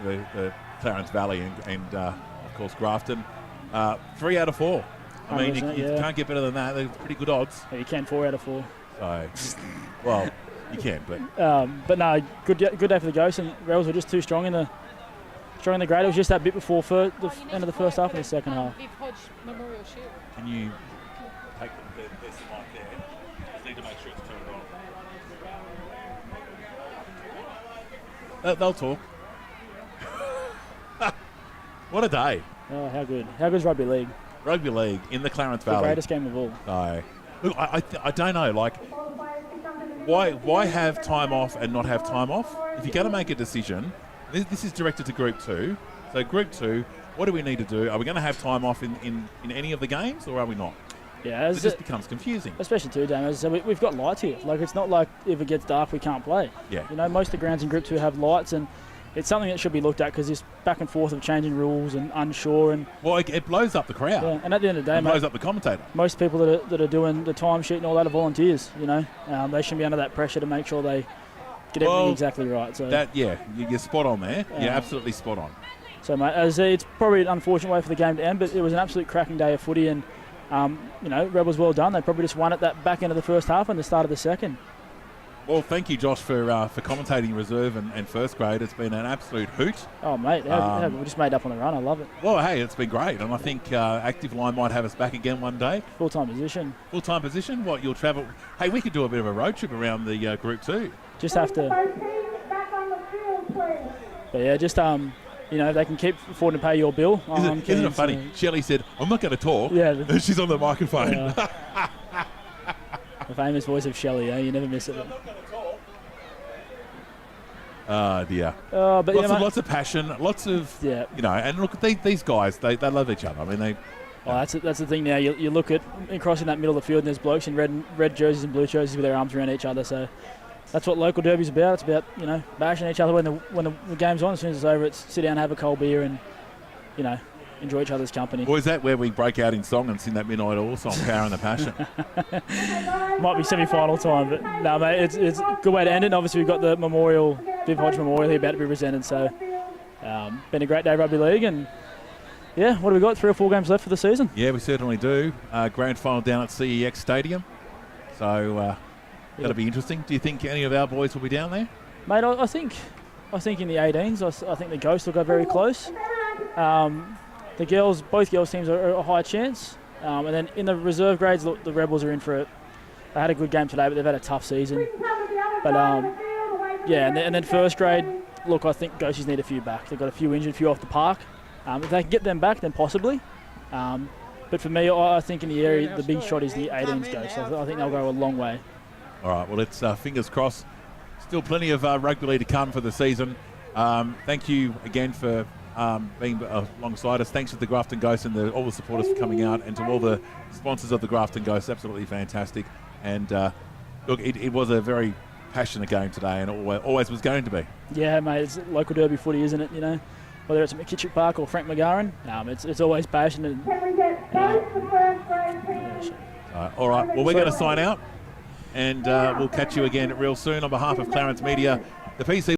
the Clarence Valley and of course, Grafton. 3 out of 4. I mean, you can't get better than that. They're pretty good odds. Yeah, you can, 4 out of 4. So, well, you can, but... But no, good day for the Ghosts, and Rebels were just too strong in the grade. It was just that bit before the end of the first half and the second half. Viv Hodge Memorial Shield. Can you take this mic there? Just need to make sure it's turned on. They'll talk. What a day. Oh, how good. How good is Rugby League? Rugby League in the Clarence Valley. The greatest game of all. No. Look, I don't know, like, why have time off and not have time off? If you're going to make a decision, this is directed to Group 2. So Group 2, what do we need to do? Are we going to have time off in any of the games, or are we not? Yeah, it just becomes confusing. Especially too, Dan. As I said, we've got lights here. Like, it's not like if it gets dark we can't play. Yeah. You know, most of the grounds in Group 2 have lights, and it's something that should be looked at because this back and forth of changing rules and unsure and... Well, it blows up the crowd. Yeah, and at the end of the day, it blows up the commentator. Most people that are doing the timesheet and all that are volunteers, you know. They shouldn't be under that pressure to make sure they get everything exactly right. So you're spot on there. You're absolutely spot on. So, mate, as I say, it's probably an unfortunate way for the game to end, but it was an absolute cracking day of footy, and, Rebels well done. They probably just won at that back end of the first half and the start of the second. Well, thank you, Josh, for commentating reserve and first grade. It's been an absolute hoot. Oh, mate, we just made up on the run. I love it. Well, hey, it's been great, and I think Activeline might have us back again one day. Full-time position. Full-time position? What, you'll travel? Hey, we could do a bit of a road trip around the group too. Just have to... But yeah, just, you know, they can keep affording to pay your bill. Isn't it funny? Shelley said, I'm not going to talk. Yeah. She's on the microphone. The famous voice of Shelley, you never miss it. Dear. But lots of passion, lots of, you know, and look, these guys, they love each other. I mean, they... that's the thing now. You look at crossing that middle of the field and there's blokes in red jerseys and blue jerseys with their arms around each other. So that's what local derby's about. It's about, you know, bashing each other when the game's on. As soon as it's over, it's sit down, have a cold beer and, you know, enjoy each other's company. Or is that where we break out in song and sing that Midnight Oil song, Power and the Passion? Might be semi-final time, but no, mate, it's a good way to end it. And obviously, we've got the Viv Hodge Memorial here about to be presented. So, been a great day of rugby league, and yeah, what have we got? 3 or 4 games left for the season? Yeah, we certainly do. Grand final down at CEX Stadium, so that'll be interesting. Do you think any of our boys will be down there? Mate, I think in the 18s, I think the Ghosts will go very close. The girls, both girls teams are a high chance. And then in the reserve grades, look, the Rebels are in for it. They had a good game today, but they've had a tough season. But yeah, and then first grade, look, I think Ghosties need a few back. They've got a few injured, a few off the park. If they can get them back, then possibly. But for me, I think in the area, the big shot is the 18s Ghosts. So I think they'll go a long way. All right, well, it's fingers crossed. Still plenty of rugby league to come for the season. Thank you again for being alongside us. Thanks to the Grafton Ghosts and all the supporters for coming out, and to all the sponsors of the Grafton Ghosts. Absolutely fantastic. And look, it was a very passionate game today, and always was going to be. Yeah, mate, it's local derby footy, isn't it? You know, whether it's at McKittrick Park or Frank McGarren, it's always passionate. All right, well, we're going to sign out, and we'll catch you again real soon. On behalf of Clarence Media, the PC